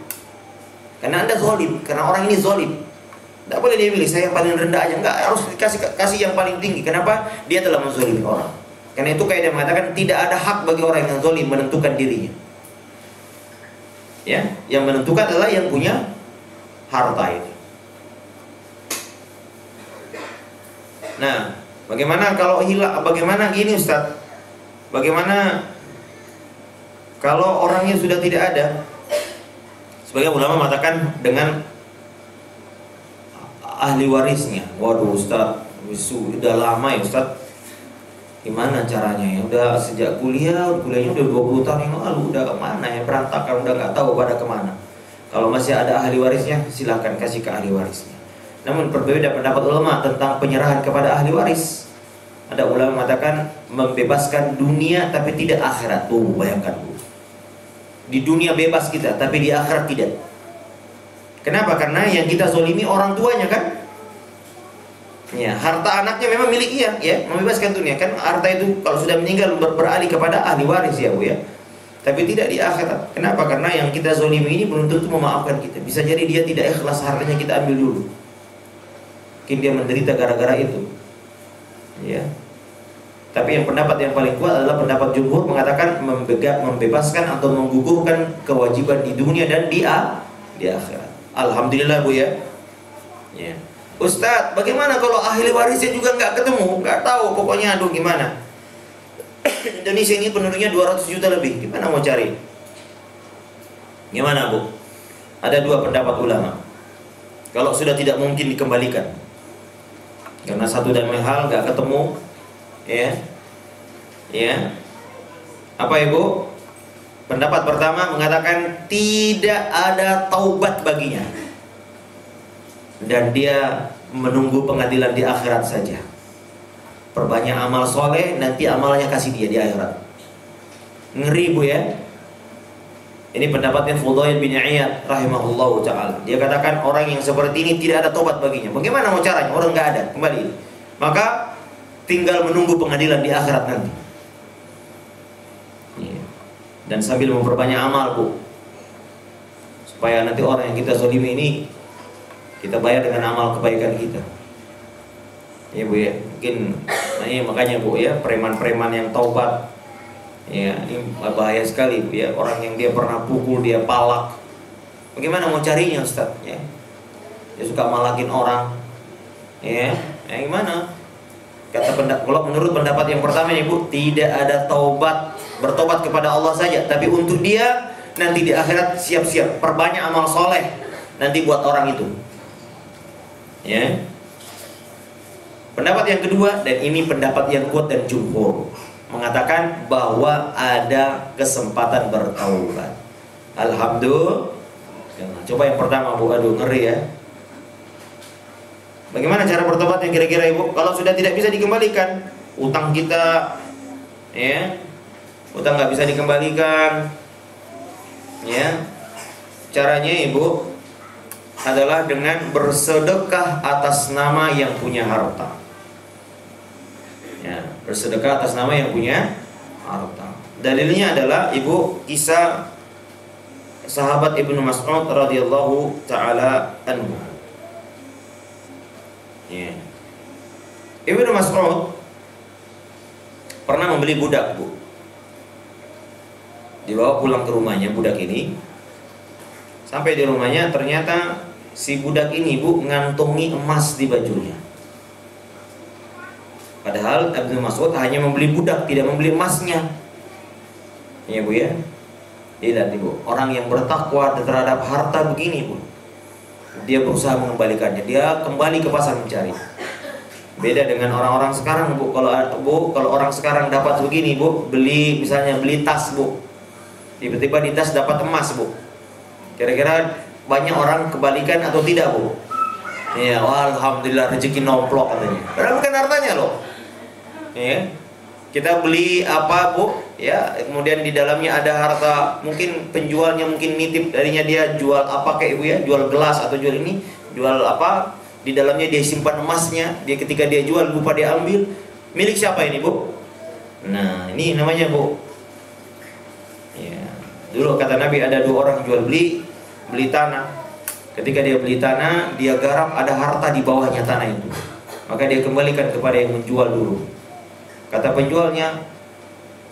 Karena Anda zalim, karena orang ini zalim. Tidak boleh dia milih, saya yang paling rendah aja, nggak, harus kasih yang paling tinggi. Kenapa? Dia telah menzalimi orang. Karena itu kaidah mengatakan tidak ada hak bagi orang yang zalim menentukan dirinya. Ya, yang menentukan adalah yang punya harta itu. Nah, bagaimana kalau hilang? Bagaimana gini Ustaz? Bagaimana kalau orangnya sudah tidak ada? Sebagian ulama mengatakan dengan ahli warisnya. Waduh Ustaz, sudah lama ya Ustaz. Gimana caranya ya? Udah sejak kuliahnya udah 20 tahun yang lalu, udah kemana ya, berantakan, udah nggak tahu pada kemana. Kalau masih ada ahli warisnya, silahkan kasih ke ahli warisnya. Namun berbeda pendapat ulama tentang penyerahan kepada ahli waris. Ada ulama mengatakan membebaskan dunia tapi tidak akhirat. Tuh, bayangkan Bu. Di dunia bebas kita, tapi di akhirat tidak. Kenapa? Karena yang kita zolimi orang tuanya kan. Ya, harta anaknya memang milik ia, ya, membebaskan dunia kan. Harta itu kalau sudah meninggal beralih kepada ahli waris ya Bu ya. Tapi tidak di akhirat. Kenapa? Karena yang kita zolimi ini belum tentu memaafkan kita. Bisa jadi dia tidak ikhlas, hartanya kita ambil dulu. Mungkin dia menderita gara-gara itu. Ya. Tapi yang pendapat yang paling kuat adalah pendapat jumhur mengatakan membebaskan atau menggugurkan kewajiban di dunia dan di akhirat. Alhamdulillah Bu ya. Ya. Ustadz, bagaimana kalau ahli warisnya juga nggak ketemu, nggak tahu, pokoknya aduh gimana? Indonesia ini penduduknya 200 juta lebih, gimana mau cari? Gimana Bu? Ada dua pendapat ulama. Kalau sudah tidak mungkin dikembalikan, karena satu dan lain hal nggak ketemu, ya, apa Ibu? Pendapat pertama mengatakan tidak ada taubat baginya. Dan dia menunggu pengadilan di akhirat saja. Perbanyak amal soleh, nanti amalnya kasih dia di akhirat. Ngeri Bu ya. Ini pendapatnya Fudail bin Iyad rahimahullahu ta'ala. Dia katakan orang yang seperti ini tidak ada tobat baginya. Bagaimana mau caranya? Orang nggak ada, kembali. Maka tinggal menunggu pengadilan di akhirat nanti. Dan sambil memperbanyak amal Bu, supaya nanti orang yang kita zalimi ini kita bayar dengan amal kebaikan kita. Ya Bu ya, mungkin ini makanya Bu ya, preman-preman yang taubat, ya ini bahaya sekali Bu ya. Orang yang dia pernah pukul, dia palak, bagaimana mau carinya Ustaz? Ya, dia suka malakin orang, ya gimana? Kalau menurut pendapat yang pertama Ibu, tidak ada taubat, bertobat kepada Allah saja, tapi untuk dia nanti di akhirat siap-siap perbanyak amal soleh nanti buat orang itu. Ya. Pendapat yang kedua, dan ini pendapat yang kuat dan jumhur, mengatakan bahwa ada kesempatan bertaubat. Alhamdulillah. Coba yang pertama Bu, aduh ngeri ya. Bagaimana cara bertobatnya kira-kira Ibu? Kalau sudah tidak bisa dikembalikan, utang kita, ya, utang nggak bisa dikembalikan, ya, caranya Ibu adalah dengan bersedekah atas nama yang punya harta. Ya, bersedekah atas nama yang punya harta. Dalilnya adalah Ibu kisah sahabat Ibnu Mas'ud radhiyallahu taala anhu. Ya. Ibnu Mas'ud pernah membeli budak Bu. Dibawa pulang ke rumahnya budak ini. Sampai di rumahnya ternyata si budak ini Bu ngantongi emas di bajunya. Padahal Ibnu Mas'ud hanya membeli budak, tidak membeli emasnya. Ya Bu ya. Lihat Ibu, orang yang bertakwa terhadap harta begini Bu, dia berusaha mengembalikannya. Dia kembali ke pasar mencari. Beda dengan orang-orang sekarang Bu. Kalau orang sekarang dapat begini Bu, misalnya beli tas Bu, tiba-tiba di tas dapat emas Bu. Kira-kira banyak orang kebalikan atau tidak Bu? Ya, alhamdulillah rezeki nomplok katanya. Padahal bukan hartanya loh. Ya. Kita beli apa Bu? Ya, kemudian di dalamnya ada harta, mungkin penjualnya mungkin nitip darinya, dia jual apa kayak Ibu ya, jual gelas atau jual ini, jual apa? Di dalamnya dia simpan emasnya. Dia ketika dia jual lupa dia ambil. Milik siapa ini Bu? Nah, ini namanya Bu. Ya. Dulu kata Nabi ada dua orang jual beli tanah. Ketika dia beli tanah, dia garap ada harta di bawahnya tanah itu. Maka dia kembalikan kepada yang menjual dulu. Kata penjualnya,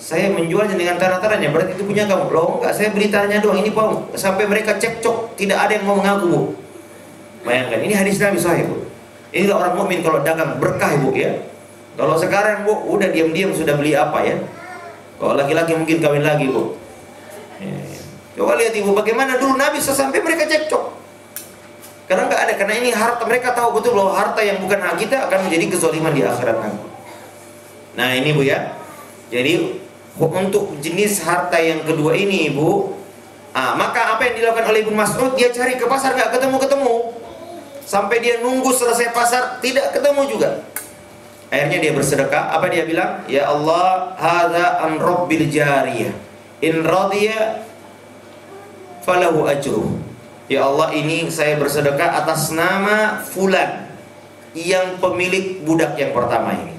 saya menjualnya dengan tanah-tanahnya, berarti itu punya kamu. Loh enggak, saya beli tanahnya doang, ini Pak. Sampai mereka cekcok, tidak ada yang mau mengaku Bu. Bayangkan, ini hadis Nabi sahih Bu. Inilah orang mukmin kalau dagang berkah Bu ya. Kalau sekarang Bu, udah diam-diam sudah beli apa ya. Kalau laki-laki mungkin kawin lagi Bu. Coba lihat Ibu, bagaimana dulu Nabi sampai mereka cekcok. Karena nggak ada, karena ini harta, mereka tahu betul bahwa harta yang bukan hak kita akan menjadi kezaliman di akhirat nanti. Nah ini Bu ya. Jadi untuk jenis harta yang kedua ini Ibu, maka apa yang yang dilakukan oleh Ibnu Mas'ud, dia cari ke pasar nggak ketemu-ketemu. Sampai dia nunggu selesai pasar, tidak ketemu juga. Akhirnya dia bersedekah. Apa dia bilang? Ya Allah, hadza an rabbil jariyah. In radiya falahu ajruh. Ya Allah, ini saya bersedekah atas nama fulan, yang pemilik budak yang pertama ini.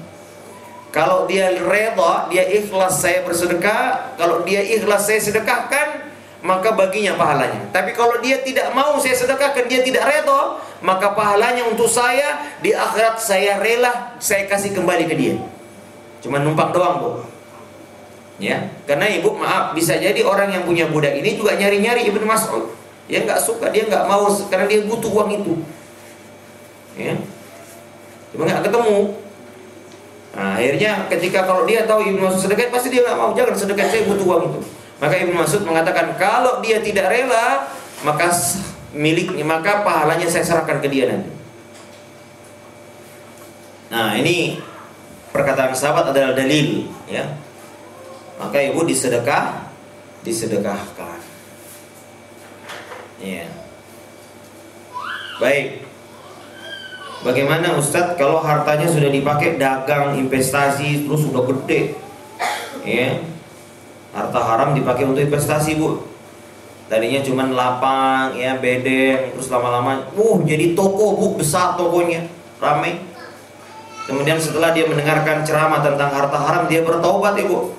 Kalau dia reda, dia ikhlas saya bersedekah, kalau dia ikhlas saya sedekahkan, maka baginya pahalanya. Tapi kalau dia tidak mau saya sedekahkan, dia tidak reda, maka pahalanya untuk saya di akhirat, saya rela saya kasih kembali ke dia. Cuma numpang doang, Bu. Ya, karena Ibu maaf, bisa jadi orang yang punya budak ini juga nyari-nyari Ibnu Mas'ud. Dia nggak suka, dia nggak mau, karena dia butuh uang itu. Ya, cuma nggak ketemu. Nah, akhirnya ketika kalau dia tahu Ibnu Mas'ud sedekah, pasti dia nggak mau. Jangan sedekah, saya butuh uang itu. Maka Ibnu Mas'ud mengatakan, kalau dia tidak rela, maka miliknya, maka pahalanya saya serahkan ke dia nanti. Nah, ini perkataan sahabat adalah dalil, ya. Maka ibu disedekahkan. Ya. Baik. Bagaimana Ustadz kalau hartanya sudah dipakai dagang, investasi, terus sudah gede, ya? Harta haram dipakai untuk investasi, Bu. Tadinya cuma lapang, ya, bedeng, terus lama-lama, jadi toko, Bu, besar tokonya, ramai. Kemudian setelah dia mendengarkan ceramah tentang harta haram, dia bertaubat, Ibu.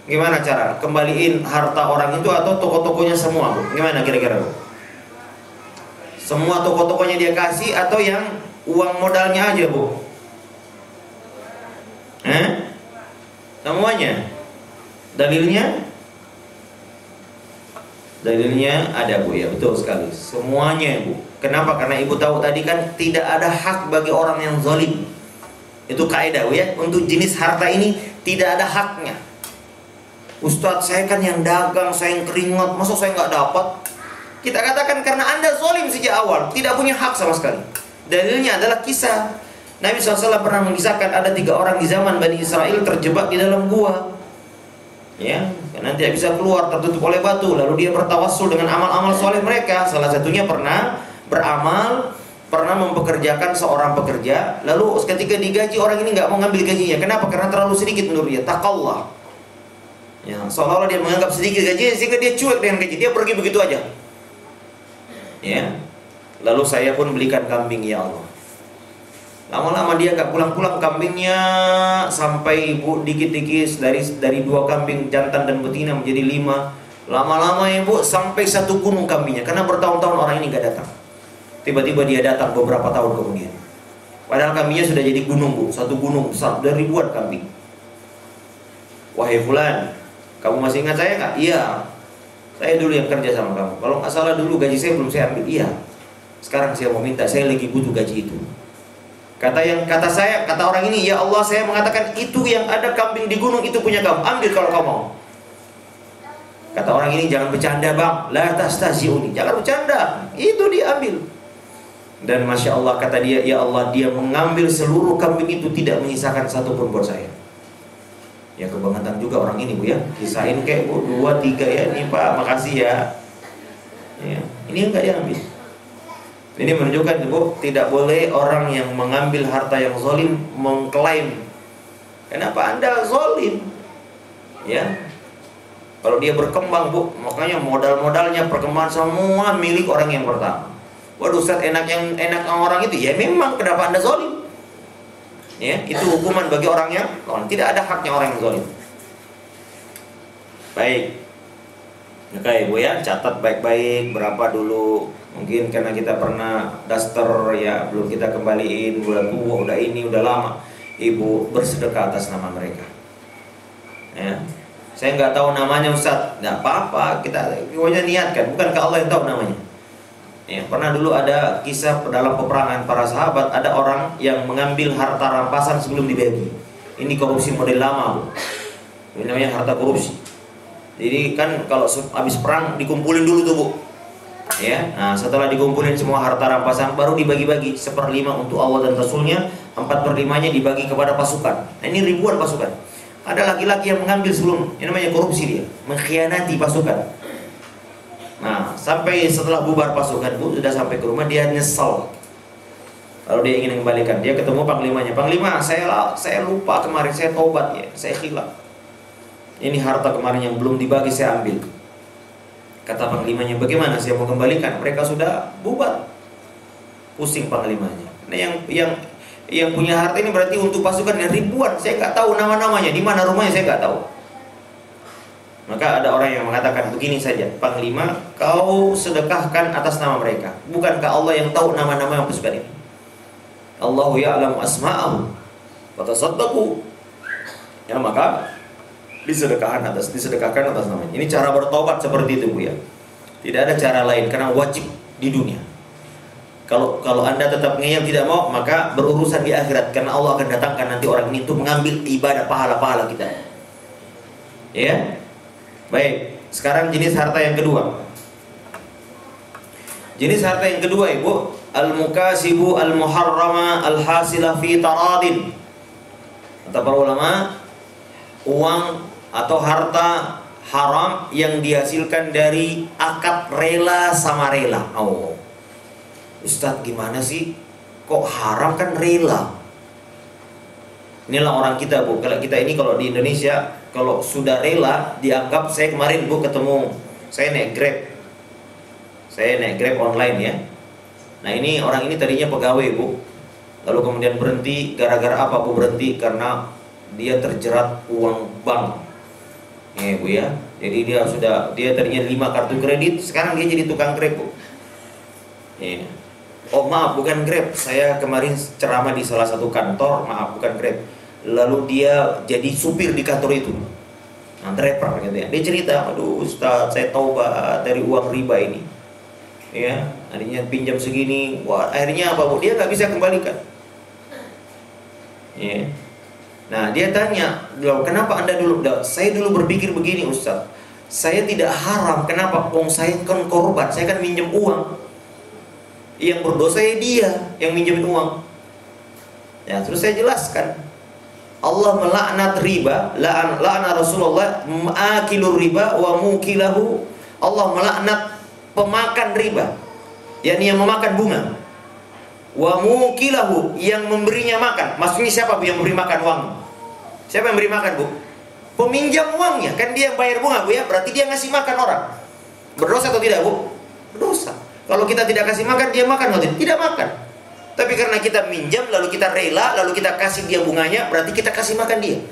Gimana cara kembaliin harta orang itu atau toko-tokonya semua, Bu? Gimana kira-kira, Bu? Semua toko-tokonya dia kasih atau yang uang modalnya aja, Bu? Semuanya. Dalilnya ada, Bu, ya, betul sekali. Semuanya, Bu. Kenapa? Karena Ibu tahu tadi kan tidak ada hak bagi orang yang zalim. Itu kaidah, Bu, ya. Untuk jenis harta ini tidak ada haknya. Ustadz, saya kan yang dagang, saya yang keringat, masa saya nggak dapat? Kita katakan karena Anda zalim sejak awal, tidak punya hak sama sekali. Dalilnya adalah kisah Nabi SAW pernah mengisahkan ada 3 orang di zaman Bani Israel terjebak di dalam gua. Ya, nanti tidak bisa keluar, tertutup oleh batu. Lalu dia bertawassul dengan amal-amal soleh mereka. Salah satunya pernah beramal, pernah mempekerjakan seorang pekerja. Lalu ketika digaji, orang ini nggak mau ngambil gajinya. Kenapa? Karena terlalu sedikit menurut dia. Taqallah. Ya, seolah-olah dia menganggap sedikit gajinya, sehingga dia cuek dengan gaji. Dia pergi begitu aja. Ya. Lalu saya pun belikan kambing, ya Allah. Lama-lama dia nggak pulang-pulang kambingnya, sampai Ibu dikit-dikit dari 2 kambing jantan dan betina menjadi 5. Lama-lama Ibu sampai 1 gunung kambingnya, karena bertahun-tahun orang ini nggak datang. Tiba-tiba dia datang beberapa tahun kemudian. Padahal kambingnya sudah jadi gunung, Bu, 1 gunung besar dari ribuan kambing. Wahai fulan, kamu masih ingat saya nggak? Iya, saya dulu yang kerja sama kamu. Kalau nggak salah dulu gaji saya belum saya ambil. Iya. Sekarang saya mau minta, saya lagi butuh gaji itu. Kata orang ini, ya Allah, saya mengatakan itu yang ada kambing di gunung itu punya kamu, ambil kalau kamu mau. Kata orang ini, jangan bercanda, Bang. La tastahzi'uni, jangan bercanda, itu diambil. Dan Masya Allah, kata dia, ya Allah, dia mengambil seluruh kambing itu, tidak menyisakan satu pun buat saya. Ya, kebangetan juga orang ini, Bu, ya. Sisain kayak, Bu, 2, 3 ya, ini Pak, makasih ya. Ya, ini enggak diambil. Ini menunjukkan, Bu, tidak boleh orang yang mengambil harta yang zalim mengklaim, kenapa Anda zalim? Ya. Kalau dia berkembang, Bu, makanya modal-modalnya perkembangan semua milik orang yang pertama. Waduh, Ustaz, enak orang itu. Ya memang, kenapa Anda zalim? Ya, itu hukuman bagi orang yang tidak ada haknya orang yang zalim. Baik. Oke, Ibu, ya, catat baik-baik berapa dulu. Mungkin karena kita pernah daster, ya, belum kita kembaliin, bulan tua, udah ini, udah lama. Ibu bersedekah atas nama mereka. Ya. Saya nggak tahu namanya, Ustaz. Nggak apa-apa, kita pokoknya niatkan. Bukankah Allah yang tahu namanya? Ya, pernah dulu ada kisah dalam peperangan para sahabat, ada orang yang mengambil harta rampasan sebelum dibagi. Ini korupsi model lama, Bu. Ini namanya harta korupsi. Jadi kan kalau habis perang dikumpulin dulu tuh, Bu. Ya, nah setelah dikumpulin semua harta rampasan baru dibagi-bagi 1/5 untuk Allah dan Rasulnya, 4/5-nya dibagi kepada pasukan. Nah, ini ribuan pasukan. Ada laki-laki yang mengambil sebelum, ini namanya korupsi, dia mengkhianati pasukan. Nah, sampai setelah bubar pasukan Bu, sudah sampai ke rumah, dia nyesel. Lalu dia ingin mengembalikan. Dia ketemu panglimanya. Panglima, saya lupa kemarin, saya taubat ya, saya khilaf. Ini harta kemarin yang belum dibagi saya ambil. Kata panglimanya, bagaimana saya mau kembalikan? Mereka sudah bubar. Pusing panglimanya. Nah, yang punya harta ini berarti untuk pasukan yang ribuan. Saya nggak tahu nama-namanya, di mana rumahnya saya nggak tahu. Maka ada orang yang mengatakan begini saja, Panglima, kau sedekahkan atas nama mereka. Bukankah Allah yang tahu nama-nama yang pasukan ini? Allahu ya'lamu asma'ahum wa tasaddaqu. Ya, maka disedekahkan atas namanya. Ini cara bertobat seperti itu Bu ya. Tidak ada cara lain karena wajib di dunia. Kalau Anda tetap ngeyel tidak mau, maka berurusan di akhirat karena Allah akan datangkan nanti orang ini untuk mengambil ibadah pahala-pahala kita. Ya. Baik, sekarang jenis harta yang kedua. Jenis harta yang kedua Ibu, al-mukasibu al-muharrama al-hasilah fi taradin. Kata para ulama, uang atau harta haram yang dihasilkan dari akad rela sama rela. Oh, Ustadz gimana sih? Kok haram kan rela? Inilah orang kita Bu. Kalau kita ini kalau di Indonesia, kalau sudah rela dianggap, saya kemarin Bu ketemu, saya naik Grab online ya. Nah ini orang ini tadinya pegawai Bu, lalu kemudian berhenti. Gara-gara apa Bu berhenti? Karena dia terjerat uang bank ya Bu ya. Jadi dia tadinya 5 kartu kredit, sekarang dia jadi tukang Grab Bu ya. Oh maaf, bukan Grab, saya kemarin ceramah di salah satu kantor, maaf bukan Grab. Lalu dia jadi supir di kantor itu, nah, driver gitu ya. Dia cerita, aduh Ustaz, saya taubat dari uang riba ini ya, akhirnya pinjam segini. Wah, akhirnya apa Bu? Dia nggak bisa kembalikan ya. Nah dia tanya, kenapa Anda dulu? Saya dulu berpikir begini Ustaz, saya tidak haram, kenapa? Saya kan korban, saya kan minjem uang, yang berdosa ya dia yang minjemin uang ya. Terus saya jelaskan, Allah melaknat riba, la'ana Rasulullah akilur riba wa mukilahu. Allah melaknat pemakan riba, yakni yang memakan bunga, wa mukilahu, yang memberinya makan. Maksudnya siapa Bu yang memberi makan uang? Siapa yang beri makan Bu? Peminjam uangnya, kan dia yang bayar bunga Bu ya, berarti dia ngasih makan orang. Berdosa atau tidak Bu? Berdosa. Kalau kita tidak kasih makan, dia makan atau tidak? Tidak makan. Tapi karena kita minjam, lalu kita rela, lalu kita kasih dia bunganya, berarti kita kasih makan dia.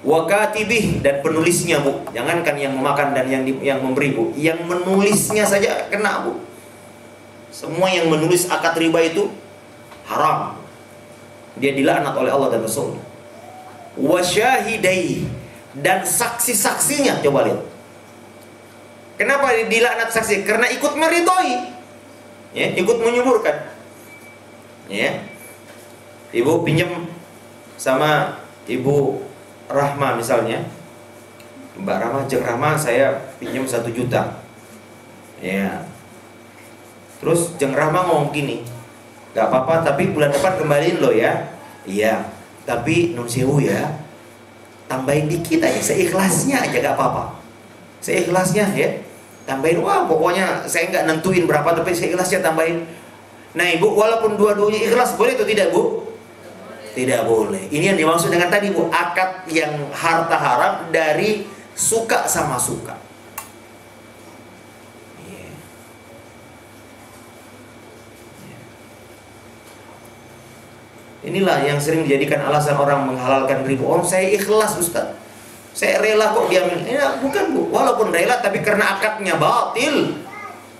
Wakatibih, dan penulisnya Bu. Jangankan yang memakan dan yang memberi Bu, yang menulisnya saja kena Bu. Semua yang menulis akad riba itu haram. Dia dilaknat oleh Allah dan Rasul. Wasyahidai, dan saksi-saksinya. Coba lihat. Kenapa dilaknat saksi? Karena ikut meridhoi ya, ikut menyuburkan ya. Ibu pinjam sama Ibu Rahma misalnya, Mbak Rahma, Jeng Rahma, saya pinjam 1 juta ya. Terus Jeng Rahma ngomong gini, gak apa-apa tapi bulan depan kembaliin lo ya. Iya, tapi nun sewu ya, tambahin dikit aja, seikhlasnya aja, gak apa-apa, seikhlasnya ya, tambahin. Wah pokoknya saya nggak nentuin berapa, tapi seikhlasnya tambahin. Nah Ibu, walaupun dua-duanya ikhlas, boleh atau tidak Bu? Tidak boleh. Ini yang dimaksud dengan tadi Bu, akad yang harta haram dari suka sama suka. Inilah yang sering dijadikan alasan orang menghalalkan riba. Oh saya ikhlas Ustaz, saya rela kok dia. Ya, bukan Bu, walaupun rela tapi karena akadnya batil,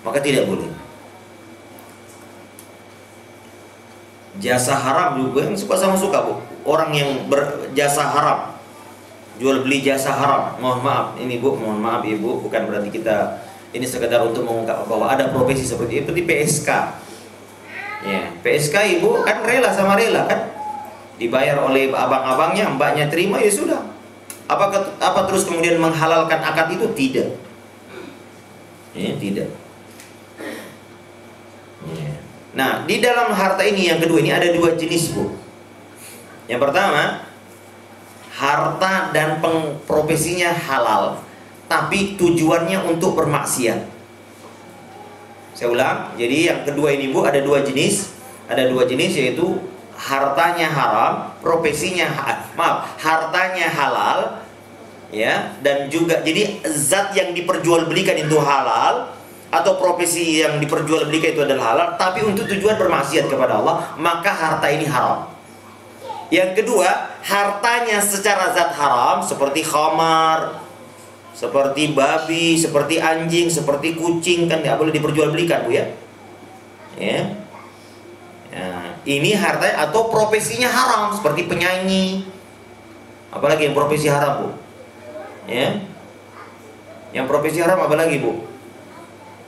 maka tidak boleh. Jasa haram juga yang suka sama suka Bu. Orang yang berjasa haram, jual beli jasa haram. Mohon maaf ini Bu, mohon maaf Ibu, bukan berarti kita ini sekedar untuk mengungkap bahwa ada profesi seperti itu di PSK. Ya, PSK Ibu kan rela sama rela kan, dibayar oleh abang-abangnya, mbaknya terima ya sudah. Apa terus kemudian menghalalkan akad itu? Tidak. Ya, tidak. Ya. Nah, di dalam harta ini yang kedua ini ada 2 jenis Bu. Yang pertama, harta dan profesinya halal, tapi tujuannya untuk bermaksiat. Saya ulang, jadi yang kedua ini Bu, ada dua jenis. Ada dua jenis, yaitu hartanya haram, profesinya hartanya halal, ya, dan juga jadi zat yang diperjualbelikan itu halal, atau profesi yang diperjualbelikan itu adalah halal, tapi untuk tujuan bermaksiat kepada Allah, maka harta ini haram. Yang kedua, hartanya secara zat haram, seperti khamar, seperti babi, seperti anjing, seperti kucing, kan nggak boleh diperjualbelikan Bu ya. Ya. Nah, ini hartanya, atau profesinya haram, seperti penyanyi. Apalagi yang profesi haram Bu? Ya. Yang profesi haram apalagi Bu?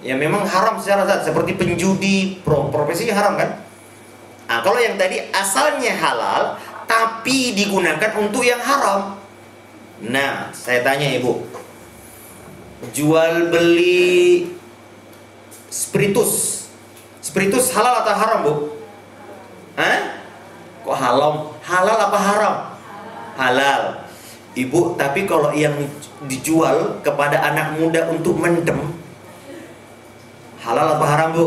Ya memang haram secara zat, seperti penjudi, profesinya haram kan? Nah, kalau yang tadi asalnya halal, tapi digunakan untuk yang haram. Nah, saya tanya Ibu, jual beli spiritus halal atau haram Bu? Hah? Kok halal apa haram? Halal Ibu, tapi kalau yang dijual kepada anak muda untuk mendem, halal apa haram Bu?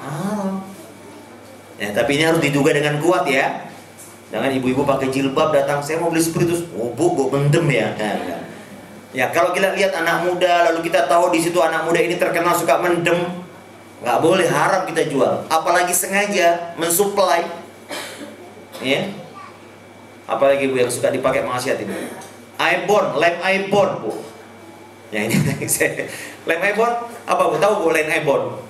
Haram. Ya, tapi ini harus diduga dengan kuat ya. Jangan ibu-ibu pakai jilbab datang, saya mau beli spiritus, oh Bu mendem ya. Nah, ya, kalau kita lihat anak muda, lalu kita tahu di situ anak muda ini terkenal suka mendem, nggak boleh, haram kita jual. Apalagi sengaja mensuplai, ya. Apalagi Bu yang suka dipakai maksiat ini. Lem iPhone Bu. Ya ini lem iPhone apa Bu? Tahu Bu lem iPhone?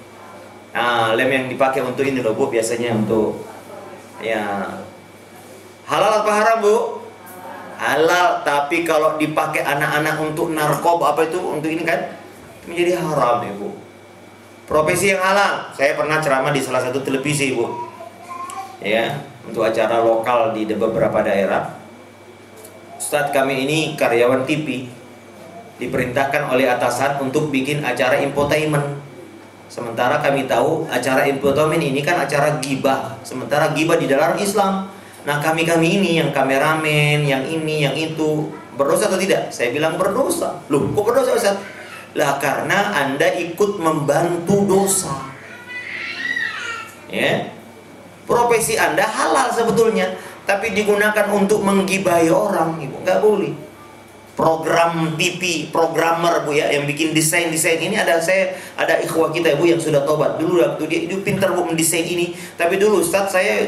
Nah, lem yang dipakai untuk ini loh Bu, biasanya untuk ya, halal apa haram Bu? Halal, tapi kalau dipakai anak-anak untuk narkoba apa itu, untuk ini kan menjadi haram ya Bu. Profesi yang halal, saya pernah ceramah di salah satu televisi Bu, ya, untuk acara lokal di beberapa daerah. Ustadz kami ini karyawan TV, diperintahkan oleh atasan untuk bikin acara infotainment. Sementara kami tahu acara infotainment ini kan acara gibah, sementara gibah di dalam Islam. Nah kami ini yang kameramen, yang ini, yang itu, berdosa atau tidak? Saya bilang berdosa. Loh kok berdosa Ustaz? Lah karena Anda ikut membantu dosa. Ya, profesi Anda halal sebetulnya, tapi digunakan untuk menggibahi orang, Ibu, nggak boleh. Program TV, programmer Bu ya, yang bikin desain ini ada ikhwah kita Bu yang sudah tobat. Dulu waktu dia pintar Bu mendesain ini, tapi dulu Ustaz saya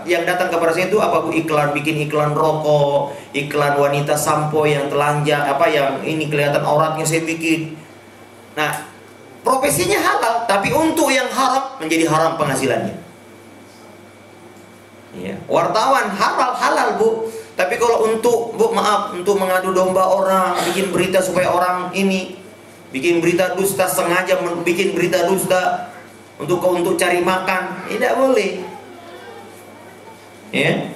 yang datang kepada saya itu Bu, bikin iklan rokok, iklan wanita sampo yang telanjang, yang ini kelihatan auratnya saya bikin. Nah, profesinya halal, tapi untuk yang haram menjadi haram penghasilannya. Ya, wartawan halal Bu. Tapi kalau untuk untuk mengadu domba orang, bikin berita supaya orang ini, bikin berita dusta, sengaja bikin berita dusta untuk cari makan, tidak boleh. Ya.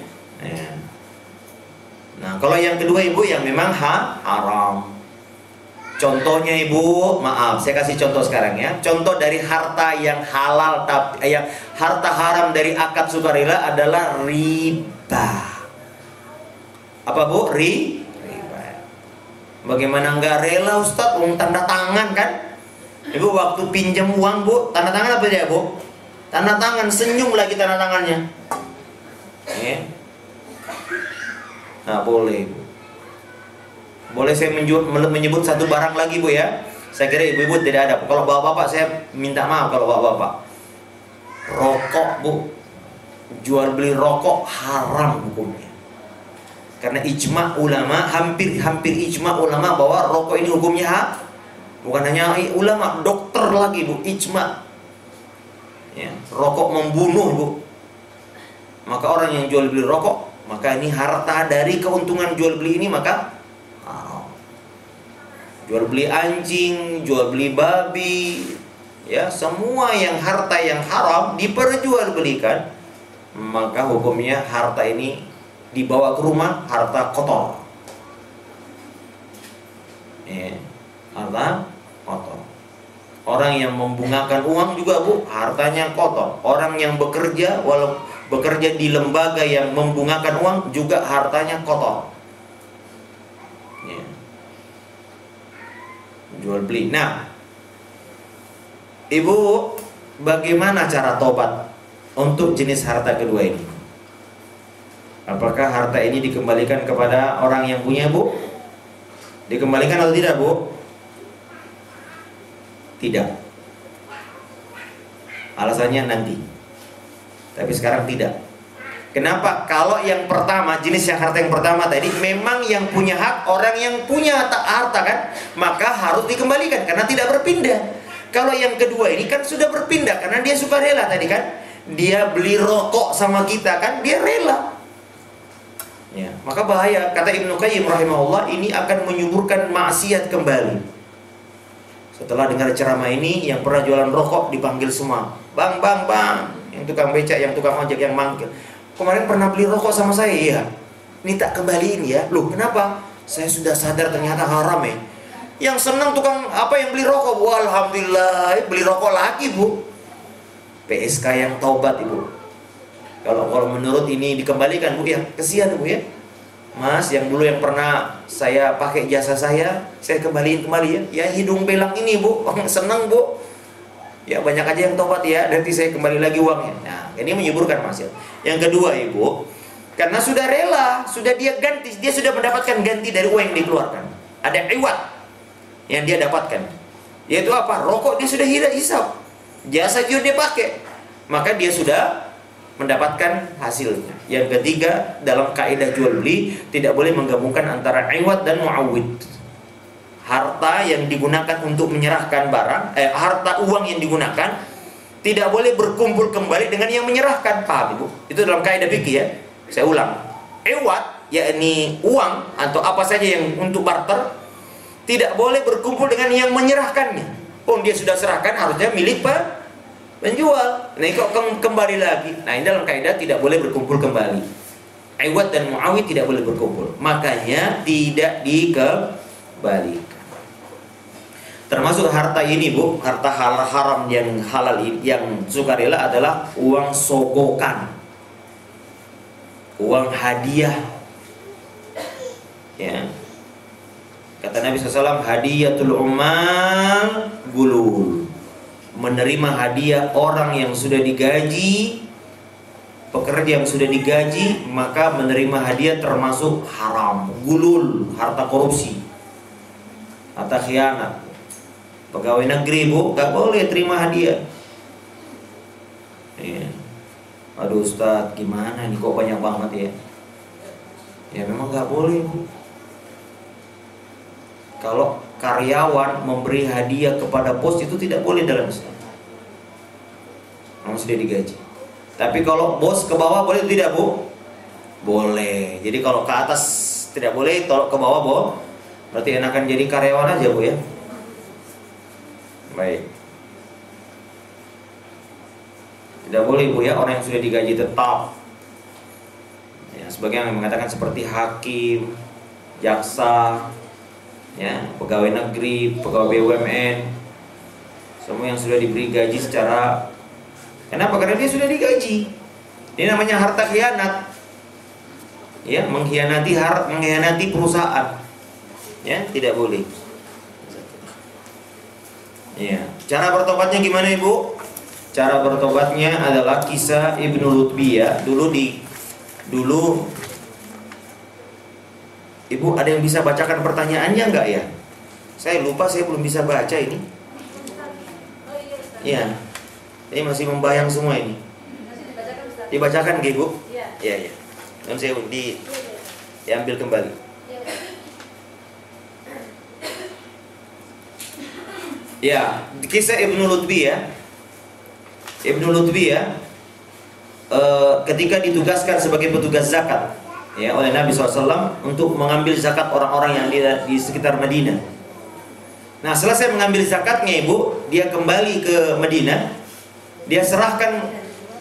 Nah, kalau yang kedua Ibu yang memang haram. Contohnya Ibu, saya kasih contoh sekarang ya. Contoh dari harta yang halal tapi harta haram dari akad sukarela adalah riba. Apa Bu? Riba. Bagaimana nggak rela Ustadz? Tanda tangan kan? Ibu waktu pinjam uang Bu, tanda tangan apa dia Bu? Tanda tangan, senyum lagi tanda tangannya. Ya. Nah boleh Bu. Boleh saya menyebut satu barang lagi Bu ya? Saya kira ibu-ibu tidak ada. Kalau bapak-bapak saya minta maaf kalau bapak-bapak. Rokok Bu, jual beli rokok haram hukumnya. Karena ijma ulama, hampir ijma ulama bahwa rokok ini hukumnya bukan hanya ulama, dokter lagi Bu, ijma. Ya, rokok membunuh Bu. Maka orang yang jual beli rokok, maka ini harta dari keuntungan jual beli ini maka haram. Jual beli anjing, jual beli babi, ya semua yang harta yang haram diperjualbelikan, maka hukumnya harta ini dibawa ke rumah, harta kotor. Harta kotor. Orang yang membungakan uang juga Bu, hartanya kotor. Orang yang bekerja, walau bekerja di lembaga yang membungakan uang juga hartanya kotor. Jual beli. Nah, Ibu, bagaimana cara tobat untuk jenis harta kedua ini? Apakah harta ini dikembalikan kepada orang yang punya, Bu? Dikembalikan atau tidak, Bu? Tidak. Alasannya nanti. Tapi sekarang tidak. Kenapa? Kalau yang pertama, jenis yang harta yang pertama tadi, memang yang punya hak orang yang punya harta kan, maka harus dikembalikan karena tidak berpindah. Kalau yang kedua ini kan sudah berpindah karena dia suka rela tadi kan, dia beli rokok sama kita kan, dia rela. Ya, maka bahaya. Kata Ibnu Qayyim rahimahullah, ini akan menyuburkan maksiat kembali. Setelah dengar ceramah ini, yang pernah jualan rokok dipanggil semua, bang, bang, bang, yang tukang becak, yang tukang ojek, yang manggil. Kemarin pernah beli rokok sama saya, iya. Ini tak kembaliin ya. Loh, kenapa? Saya sudah sadar ternyata haram ya. Yang senang tukang apa yang beli rokok, Bu, alhamdulillah, beli rokok lagi, Bu. PSK yang taubat, Ibu. Kalau menurut ini dikembalikan, Bu, ya kesian, Bu ya. Mas, yang dulu yang pernah saya pakai jasa saya kembaliin kembali ya. Ya hidung belang ini, Bu, senang, Bu. Ya banyak aja yang tobat ya, nanti saya kembali lagi uangnya. Nah, ini menyuburkan maksiat. Yang kedua, Ibu, karena sudah rela, sudah dia ganti, dia sudah mendapatkan ganti dari uang yang dikeluarkan. Ada iwat yang dia dapatkan. Yaitu apa? Rokok dia sudah hisap. Jasa juga dia pakai. Maka dia sudah mendapatkan hasilnya. Yang ketiga, dalam kaidah jual beli tidak boleh menggabungkan antara iwat dan muawwid. Harta yang digunakan untuk menyerahkan barang, harta uang yang digunakan tidak boleh berkumpul kembali dengan yang menyerahkan. Paham, Ibu? Itu dalam kaidah fikih ya. Saya ulang. Iwat, yakni uang atau apa saja yang untuk barter, tidak boleh berkumpul dengan yang menyerahkannya. Oh, dia sudah serahkan, harusnya milik penjual. Nah, kok kembali lagi. Nah, ini dalam kaidah tidak boleh berkumpul kembali. Iwat dan muawwid tidak boleh berkumpul. Makanya tidak dikembalikan. Termasuk harta ini, Bu, harta haram yang halal yang sukarela adalah uang sogokan, uang hadiah. Ya. Kata Nabi SAW, hadiyatul ummal gulul. Menerima hadiah orang yang sudah digaji, pekerja yang sudah digaji, maka menerima hadiah termasuk haram. Gulul, harta korupsi, harta khianat. Pegawai negeri, Bu, gak boleh terima hadiah. Ya. Aduh Ustaz, gimana nih kok banyak banget ya? Ya memang gak boleh, Bu. Kalau karyawan memberi hadiah kepada bos itu tidak boleh dalam Islam. Memang sudah digaji. Tapi kalau bos ke bawah boleh tidak, Bu? Boleh. Jadi kalau ke atas tidak boleh, kalau ke bawah boleh. Berarti enakan jadi karyawan aja, Bu ya. Baik. Tidak boleh, Bu ya, orang yang sudah digaji tetap. Ya, sebagian yang mengatakan seperti hakim, jaksa, ya, pegawai negeri, pegawai BUMN, semua yang sudah diberi gaji secara, kenapa? Karena dia sudah digaji. Ini namanya harta khianat. Ya, mengkhianati perusahaan. Ya, tidak boleh. Ya, cara bertobatnya gimana, Ibu? Cara bertobatnya adalah kisah Ibnu Lutbiyah. Dulu Ibu ada yang bisa bacakan pertanyaannya enggak ya? Saya lupa, saya belum bisa baca ini. Iya. Ini masih membayang semua ini. Dibacakan ke Ibu? Iya, iya. Dan saya diambil kembali. Ya, kisah Ibnu Lutbiyah. Ibnu Lutbiyah ketika ditugaskan sebagai petugas zakat ya oleh Nabi SAW untuk mengambil zakat orang-orang yang di sekitar Madinah. Nah, selesai mengambil zakatnya, Ibu, dia kembali ke Madinah. Dia serahkan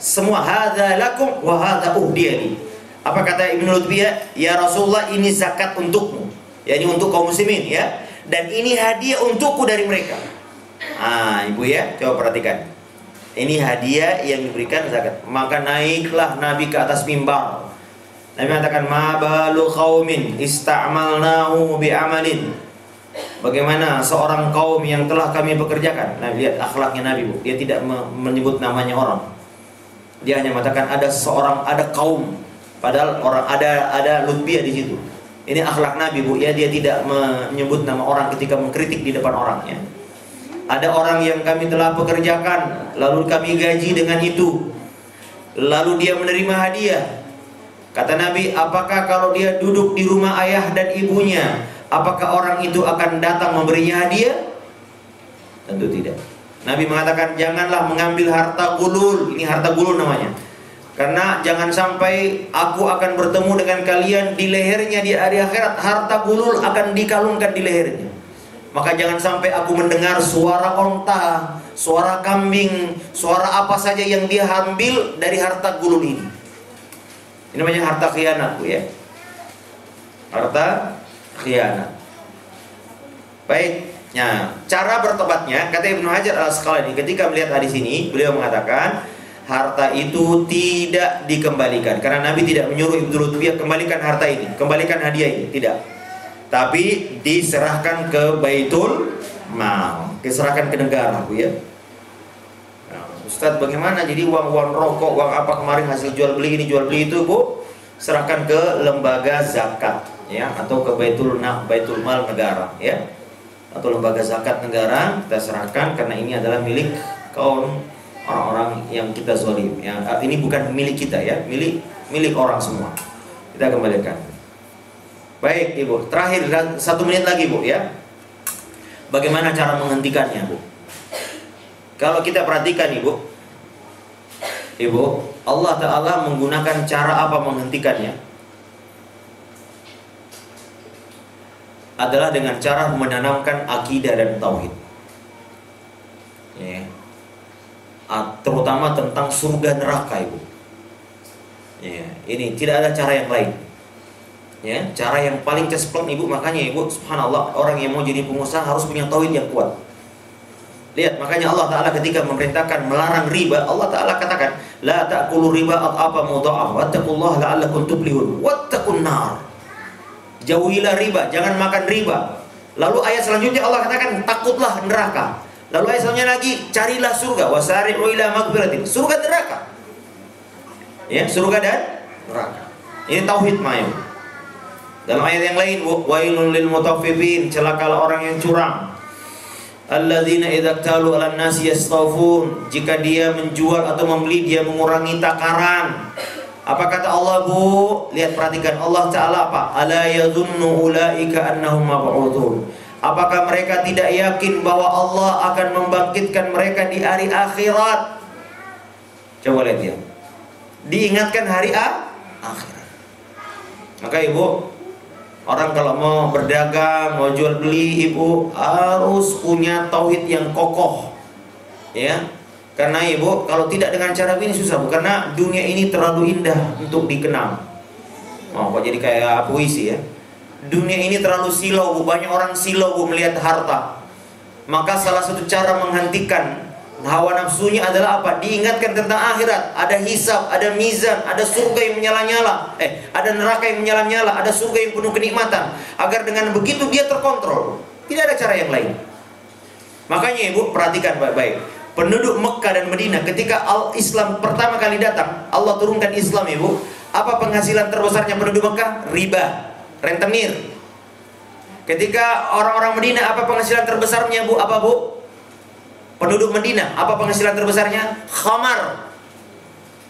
semua, hadza lakum wa hadza uhdiyali. Apa kata Ibnu Lutbiyah? Ya Rasulullah, ini zakat untukmu. Ya, ini untuk kaum muslimin ya. Dan ini hadiah untukku dari mereka. Ah, Ibu ya, coba perhatikan. Ini hadiah yang diberikan zakat. Maka naiklah Nabi ke atas mimbar. Nabi mengatakan, ma balu qaumin ista'malnahu bi'amalin Bagaimana seorang kaum yang telah kami pekerjakan. Nah, lihat akhlaknya Nabi, Bu. Dia tidak menyebut namanya orang. Dia hanya mengatakan ada kaum. Padahal orang ada lutbiah di situ. Ini akhlak Nabi, Bu. Ya, dia tidak menyebut nama orang ketika mengkritik di depan orang, ya. Ada orang yang kami telah pekerjakan, lalu kami gaji dengan itu. Lalu dia menerima hadiah. Kata Nabi, apakah kalau dia duduk di rumah ayah dan ibunya, apakah orang itu akan datang memberinya hadiah? Tentu tidak. Nabi mengatakan, janganlah mengambil harta gulul. Ini harta gulul namanya. Karena jangan sampai aku akan bertemu dengan kalian di lehernya di hari akhirat. Harta gulul akan dikalungkan di lehernya. Maka jangan sampai aku mendengar suara onta, suara kambing, suara apa saja yang dia ambil dari harta gulul ini. Ini namanya harta khianat, Bu, ya. Harta khianat. Baik. Nah, cara bertobatnya, kata Ibnu Hajar Al-Asqalani ketika melihat hadis ini, beliau mengatakan harta itu tidak dikembalikan. Karena Nabi tidak menyuruh Ibnu Lutbiyah kembalikan harta ini, kembalikan hadiah ini, tidak. Tapi diserahkan ke Baitul Mal, diserahkan ke negara, Bu, ya. Nah, Ustadz, bagaimana jadi uang rokok, uang apa kemarin hasil jual beli ini jual beli itu, Bu? Serahkan ke lembaga zakat, ya, atau ke Baitul Mal negara, ya. Atau lembaga zakat negara kita serahkan karena ini adalah milik kaum orang-orang yang kita zalim. Ya, ini bukan milik kita, ya, milik orang semua. Kita kembalikan. Baik, Ibu. Terakhir 1 menit lagi, Bu, ya. Bagaimana cara menghentikannya, Bu? Kalau kita perhatikan, Ibu, Allah Ta'ala menggunakan cara apa menghentikannya? Adalah dengan cara menanamkan akidah dan tauhid, ya. Terutama tentang surga neraka, Ibu, ya. Ini tidak ada cara yang lain, ya. Cara yang paling cespleng, Ibu. Makanya, Ibu, subhanallah, orang yang mau jadi pengusaha harus punya tauhid yang kuat. Lihat, makanya Allah Ta'ala ketika memerintahkan melarang riba, Allah Ta'ala katakan, la ta'kulu riba at'afa mudha'af wattaqullaha la'allakum tuflihun wattaqun nar. Jauhilah riba, jangan makan riba. Lalu ayat selanjutnya Allah katakan, takutlah neraka. Lalu ayat selanjutnya lagi, carilah surga, wasari'u ila maghfiratin. Surga neraka, ya, surga dan neraka. Ini tauhid, mayu. Dalam ayat yang lain, wailul lil mutaffifin, celakalah orang yang curang. Alladzina idza talu 'alan nasi yastawfun, jika dia menjual atau membeli dia mengurangi takaran. Apa kata Allah, Bu? Lihat, perhatikan Allah Ta'ala apa? Ala yadhunnu ulaika annahum mab'utsun. Apakah mereka tidak yakin bahwa Allah akan membangkitkan mereka di hari akhirat? Coba lihat, ya. Diingatkan hari akhirat. Maka, Ibu, orang kalau mau berdagang, mau jual beli, Ibu, harus punya tauhid yang kokoh, ya. Karena, Ibu, kalau tidak dengan cara ini susah, Bu. Karena dunia ini terlalu indah untuk dikenal. Oh, kok jadi kayak puisi, ya. Dunia ini terlalu silau, Bu. Banyak orang silau, Bu, melihat harta. Maka salah satu cara menghentikan hawa nafsunya adalah apa? Diingatkan tentang akhirat. Ada hisab, ada mizan, ada surga yang menyala-nyala, ada neraka yang menyala-nyala, ada surga yang penuh kenikmatan. Agar dengan begitu dia terkontrol. Tidak ada cara yang lain. Makanya, Ibu, perhatikan baik-baik. Penduduk Mekah dan Madinah ketika Islam pertama kali datang, Allah turunkan Islam, Ibu. Apa penghasilan terbesarnya penduduk Mekah? Riba, rentenir. Ketika orang-orang Madinah, apa penghasilan terbesarnya, Bu? Apa, Bu? Penduduk Madinah, apa penghasilan terbesarnya? Khamar.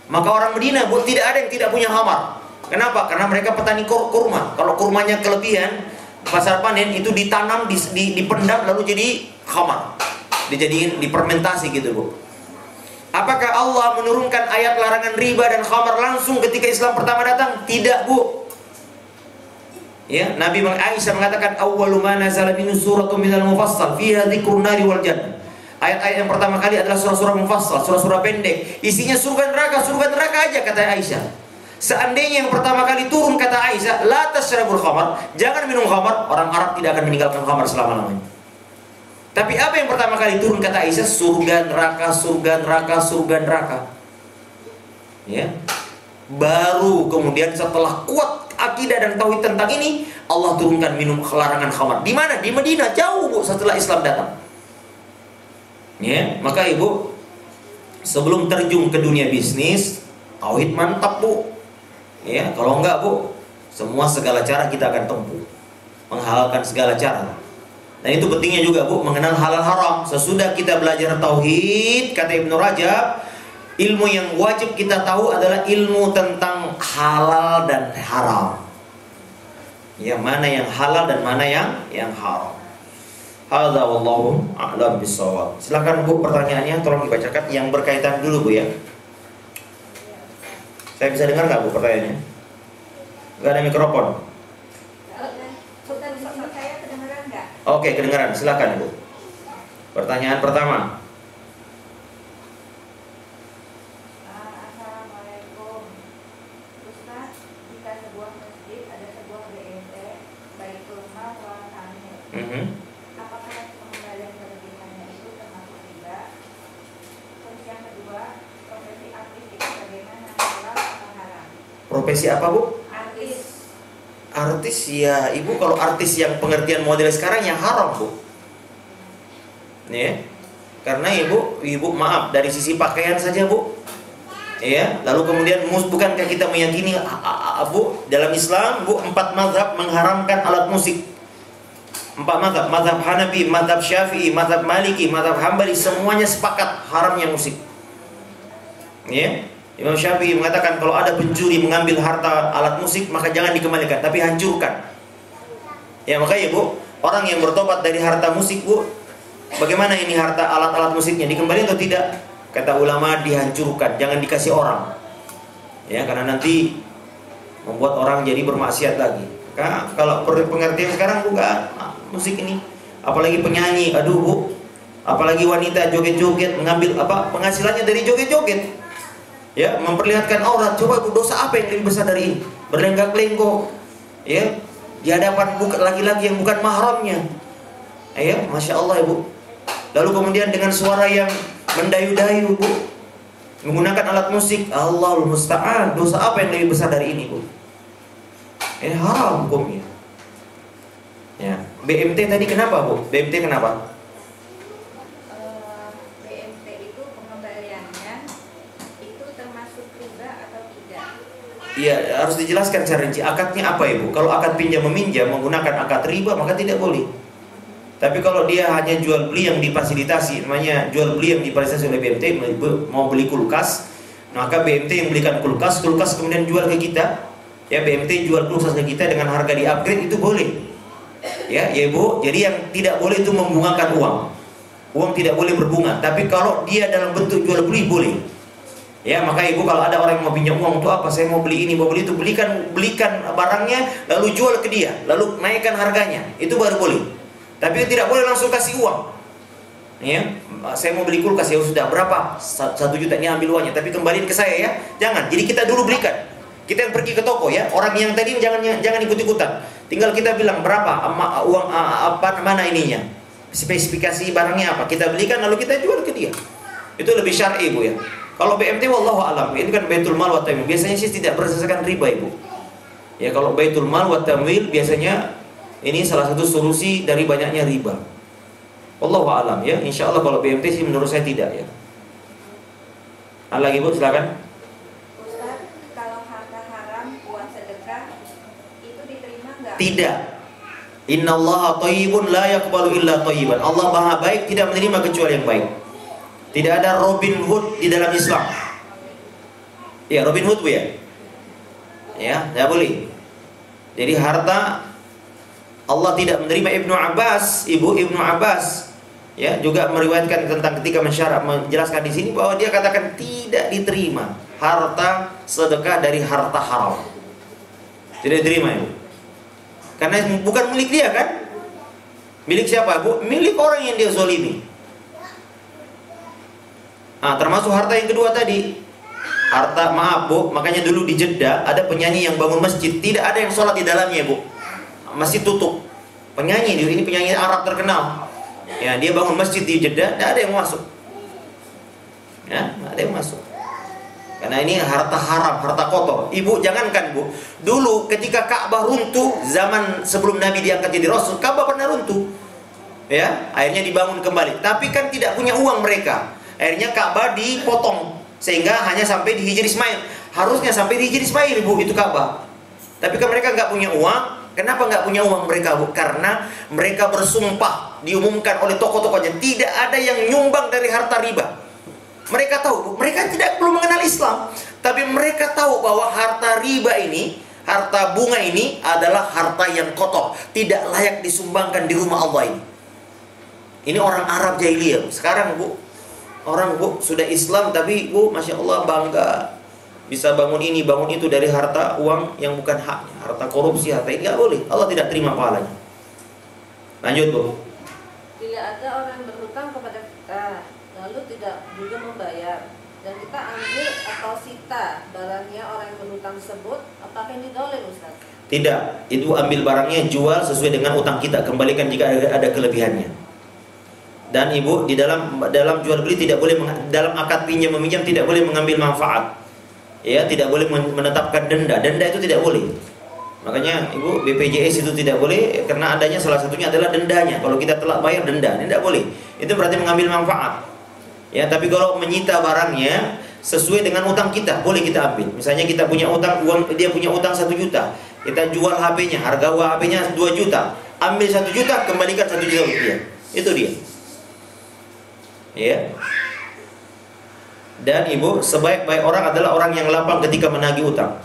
Maka orang Madinah, Bu, tidak ada yang tidak punya khamar. Kenapa? Karena mereka petani kurma. Kalau kurmanya kelebihan, pasar panen itu ditanam, dipendam, lalu jadi khamar. Dijadiin, dipermentasi gitu, Bu. Apakah Allah menurunkan ayat larangan riba dan khamar langsung ketika Islam pertama datang? Tidak, Bu. Ya, Nabi Aisyah mengatakan awwalu ma nazala minhu suratun minal mufassal fiha dzikrun nari wal jannah. Ayat-ayat yang pertama kali adalah surah-surah mufassal, surah-surah pendek. Isinya surga neraka aja, kata Aisyah. Seandainya yang pertama kali turun, kata Aisyah, la tasyrabul khamar, jangan minum khamar, orang Arab tidak akan meninggalkan khamar selama-lamanya. Tapi apa yang pertama kali turun, kata Aisyah? Surga neraka, surga neraka, surga neraka. Ya. Baru kemudian setelah kuat akidah dan tauhid tentang ini, Allah turunkan larangan khamar. Di mana? Di Madinah, jauh Bu setelah Islam datang. Ya, maka Ibu sebelum terjun ke dunia bisnis, tauhid mantap Bu. Ya, kalau enggak Bu, semua segala cara kita akan tempuh, menghalalkan segala cara. Dan itu pentingnya juga Bu, mengenal halal haram. Sesudah kita belajar tauhid, kata Ibnu Rajab, ilmu yang wajib kita tahu adalah ilmu tentang halal dan haram. Ya, mana yang halal dan mana yang haram. Hadza wallahu a'lam bissawab. Silakan Bu, pertanyaannya tolong dibacakan yang berkaitan dulu Bu ya. Saya bisa dengar nggak Bu pertanyaannya? Nggak ada mikrofon. Oke, kedengaran. Silakan Bu. Pertanyaan pertama. Assalamualaikum. Ustaz, jika sebuah masjid ada sebuah BMT, Baitul Mal wal Kamil, apakah pengembalian kelebihannya itu termasuk riba? Terus yang kedua, profesi artis itu bagaimana, halal atau haram? Profesi apa Bu? Artis. Artis ya Ibu, kalau artis yang pengertian model sekarang yang haram Bu. Ya. Karena Ibu maaf, dari sisi pakaian saja Bu. Ya, lalu kemudian bukankah kita meyakini Bu, dalam Islam Bu, 4 mazhab mengharamkan alat musik. 4 mazhab, mazhab Hanafi, mazhab Syafi'i, mazhab Maliki, mazhab Hambali, semuanya sepakat haramnya musik. Ya. Imam Syafi'i mengatakan kalau ada pencuri mengambil harta alat musik maka jangan dikembalikan, tapi hancurkan. Ya, makanya Bu, orang yang bertobat dari harta musik Bu, bagaimana ini harta alat-alat musiknya, dikembalikan atau tidak? Kata ulama dihancurkan, jangan dikasih orang. Ya, karena nanti membuat orang jadi bermaksiat lagi. Kalau pengertian sekarang bukan musik ini, apalagi penyanyi, aduh Bu, apalagi wanita joget-joget, mengambil penghasilannya dari joget-joget. Ya, memperlihatkan aurat. Coba Bu, dosa apa yang lebih besar dari ini? Berlenggak-lenggok, ya, di hadapan laki-laki yang bukan mahramnya. Ya, Masya Allah Ibu. Lalu kemudian dengan suara yang mendayu-dayu Bu, menggunakan alat musik. Allahul musta'an. Dosa apa yang lebih besar dari ini Bu? Ini haram hukumnya. Ya, BMT tadi kenapa Bu? BMT kenapa? BMT itu pengembaliannya itu termasuk riba atau tidak? Iya, harus dijelaskan secara rinci. Akadnya apa Ibu? Kalau akad pinjam meminjam menggunakan akad riba maka tidak boleh. Tapi kalau dia hanya jual beli yang difasilitasi, namanya jual beli yang difasilitasi oleh BMT, mau beli kulkas, maka BMT yang belikan kulkas kemudian jual ke kita. Ya, BMT jual kulkas ke kita dengan harga di upgrade, itu boleh. Ya Ibu, jadi yang tidak boleh itu membungakan uang. Uang tidak boleh berbunga. Tapi kalau dia dalam bentuk jual beli boleh. Ya, maka Ibu kalau ada orang yang mau pinjam uang untuk apa? Saya mau beli ini, mau beli itu, belikan barangnya lalu jual ke dia, lalu naikkan harganya. Itu baru boleh. Tapi tidak boleh langsung kasih uang. Ya, saya mau beli kulkas, ya sudah berapa? 1 juta, ini ambil uangnya, tapi kembaliin ke saya ya. Jangan. Jadi kita dulu belikan. Kita yang pergi ke toko ya. Orang yang tadi jangan ikut-ikutan. Tinggal kita bilang berapa uang mana ininya. Spesifikasi barangnya apa? Kita belikan lalu kita jual ke dia. Itu lebih syar'i Bu ya. Kalau BMT wallahu alam, itu kan Baitul Mal wa Tamwil. Biasanya sih tidak berdasarkan riba Ibu. Ya, kalau Baitul Mal wa Tamwil biasanya ini salah satu solusi dari banyaknya riba. Wallahu a'lam ya. Insyaallah kalau BMT sih menurut saya tidak ya. Ada lagi Bu, silakan. Ustaz, kalau harta haram buat sedekah itu diterima enggak? Tidak. Innallaha thayyibun la yaqbalu illa thayyiban. Allah Maha baik, tidak menerima kecuali yang baik. Tidak ada Robin Hood di dalam Islam. Ya, Robin Hood Bu ya. Ya, tidak boleh. Jadi harta Allah tidak menerima. Ibnu Abbas ya juga meriwayatkan tentang ketika menjelaskan di sini bahwa dia katakan tidak diterima harta sedekah dari harta haram. Tidak diterima Ibu. Karena bukan milik dia kan? Milik siapa Bu? Milik orang yang dia zalimi. Termasuk harta yang kedua tadi. Harta, maaf Bu, makanya dulu di Jeddah ada penyanyi yang bangun masjid, tidak ada yang sholat di dalamnya Bu. Masih tutup. Penyanyi ini penyanyi Arab terkenal. Ya, dia bangun masjid di Jeddah, tidak ada yang masuk. Ya, tidak ada yang masuk. Karena ini harta haram, harta kotor. Ibu, jangankan Bu, dulu ketika Ka'bah runtuh, zaman sebelum Nabi diangkat jadi Rasul, Ka'bah pernah runtuh. Ya, akhirnya dibangun kembali. Tapi kan tidak punya uang mereka. Akhirnya Ka'bah dipotong sehingga hanya sampai di Hijri Ismail. Harusnya sampai di Hijri Ismail Bu, itu Ka'bah. Tapi kan mereka nggak punya uang. Kenapa nggak punya uang mereka Bu? Karena mereka bersumpah, diumumkan oleh tokoh-tokohnya, tidak ada yang nyumbang dari harta riba. Mereka tahu Bu, mereka belum mengenal Islam, tapi mereka tahu bahwa harta riba ini, harta bunga ini adalah harta yang kotor, tidak layak disumbangkan di rumah Allah ini. Ini orang Arab jahiliyah. Sekarang Bu, orang Bu sudah Islam tapi Bu, Masya Allah bangga bisa bangun ini, bangun itu dari harta uang yang bukan haknya, harta korupsi, harta ini nggak boleh. Allah tidak terima pahalanya. Lanjut Bu. Bila ada orang yang berhutang kepada kita, lalu tidak juga membayar, dan kita ambil atau sita barangnya orang yang berhutang tersebut, apakah ini zalim Ustaz? Tidak, itu ambil barangnya, jual sesuai dengan utang kita, kembalikan jika ada kelebihannya. Dan Ibu, di dalam jual beli tidak boleh, dalam akad pinjam meminjam tidak boleh mengambil manfaat. Ya, tidak boleh menetapkan denda. Denda itu tidak boleh. Makanya Ibu, BPJS itu tidak boleh karena adanya salah satunya adalah dendanya. Kalau kita telat bayar denda, ini tidak boleh. Itu berarti mengambil manfaat. Ya, tapi kalau menyita barangnya sesuai dengan utang kita, boleh kita ambil. Misalnya kita punya utang, dia punya utang 1 juta. Kita jual HP-nya, harga HP-nya 2 juta. Ambil 1 juta, kembalikan 1 juta rupiah. Itu dia. Ya. Dan Ibu, sebaik-baik orang adalah orang yang lapang ketika menagih utang.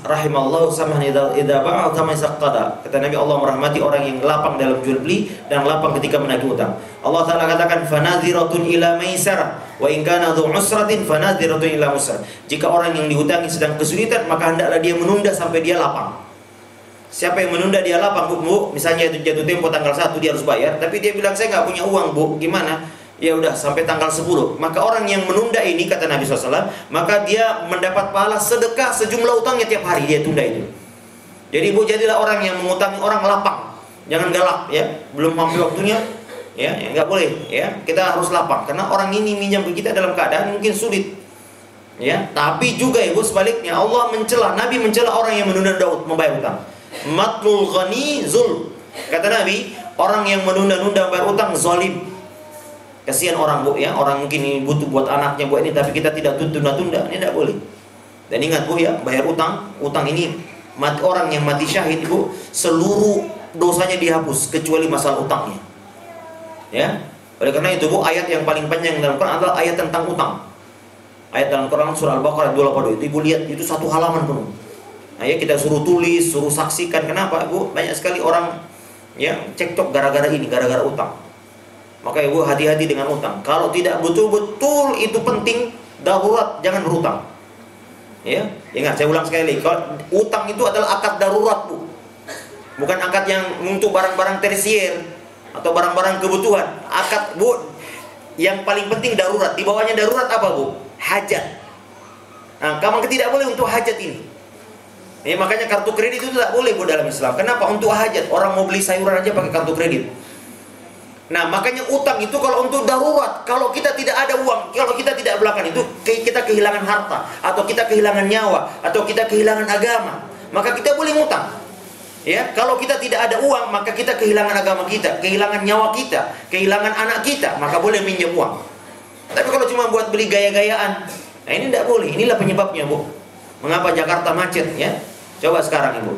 Rahimallahu samhan idza ba'a kama saqada. Kata Nabi, Allah merahmati orang yang lapang dalam jual beli dan lapang ketika menagih utang. Allah Ta'ala katakan fanadhiratun ila maisarah wa in kana dhu usratin fanadhiratun ila musrah. Jika orang yang dihutangi sedang kesulitan, maka hendaklah dia menunda sampai dia lapang. Siapa yang menunda dia lapang Bu? Misalnya itu jatuh tempo tanggal 1 dia harus bayar, tapi dia bilang saya nggak punya uang Bu, gimana? Ya udah sampai tanggal 10. Maka orang yang menunda ini, kata Nabi SAW, maka dia mendapat pahala sedekah sejumlah utangnya tiap hari dia tunda itu. Jadi Bu, jadilah orang yang mengutangi orang lapang, jangan galak ya. Belum sampai waktunya ya nggak boleh ya. Kita harus lapang karena orang ini minjam ke kita dalam keadaan mungkin sulit ya. Tapi juga Ibu, sebaliknya Allah mencela, Nabi mencela orang yang menunda membayar utang. Matlul ghani zul. Kata Nabi, orang yang menunda-nunda membayar utang zalim. Kasihan orang Bu ya, orang mungkin ini butuh buat anaknya buat ini, tapi kita tidak tunda-tunda, ini tidak boleh. Dan ingat Bu ya, bayar utang ini orang yang mati syahid Bu, seluruh dosanya dihapus kecuali masalah utangnya. Ya, oleh karena itu Bu, ayat yang paling panjang dalam Quran adalah ayat tentang utang. Ayat dalam Quran surah Al-Baqarah 282 itu Ibu lihat, itu 1 halaman penuh. Nah, ya kita suruh tulis, suruh saksikan. Kenapa Bu? Banyak sekali orang ya cekcok gara-gara ini, gara-gara utang. Maka Ibu hati-hati dengan utang. Kalau tidak betul-betul itu penting, darurat, jangan berutang. Ya, ingat saya ulang sekali lagi, kalau utang itu adalah akad darurat Bu. Bukan akad yang untuk barang-barang tersier atau barang-barang kebutuhan. Akad Bu yang paling penting darurat. Di bawahnya darurat apa Bu? Hajat. Nah, kamu tidak boleh untuk hajat ini. Ya, makanya kartu kredit itu tidak boleh Bu dalam Islam. Kenapa? Untuk hajat. Orang mau beli sayuran aja pakai kartu kredit. Nah, makanya utang itu kalau untuk darurat, kalau kita tidak ada uang, kalau kita tidak melakukan itu, kita kehilangan harta, atau kita kehilangan nyawa, atau kita kehilangan agama, maka kita boleh ngutang. Ya, kalau kita tidak ada uang, maka kita kehilangan agama kita, kehilangan nyawa kita, kehilangan anak kita, maka boleh minjem uang. Tapi kalau cuma buat beli gaya-gayaan, nah ini tidak boleh. Inilah penyebabnya Bu. Mengapa Jakarta macet ya? Coba sekarang Ibu.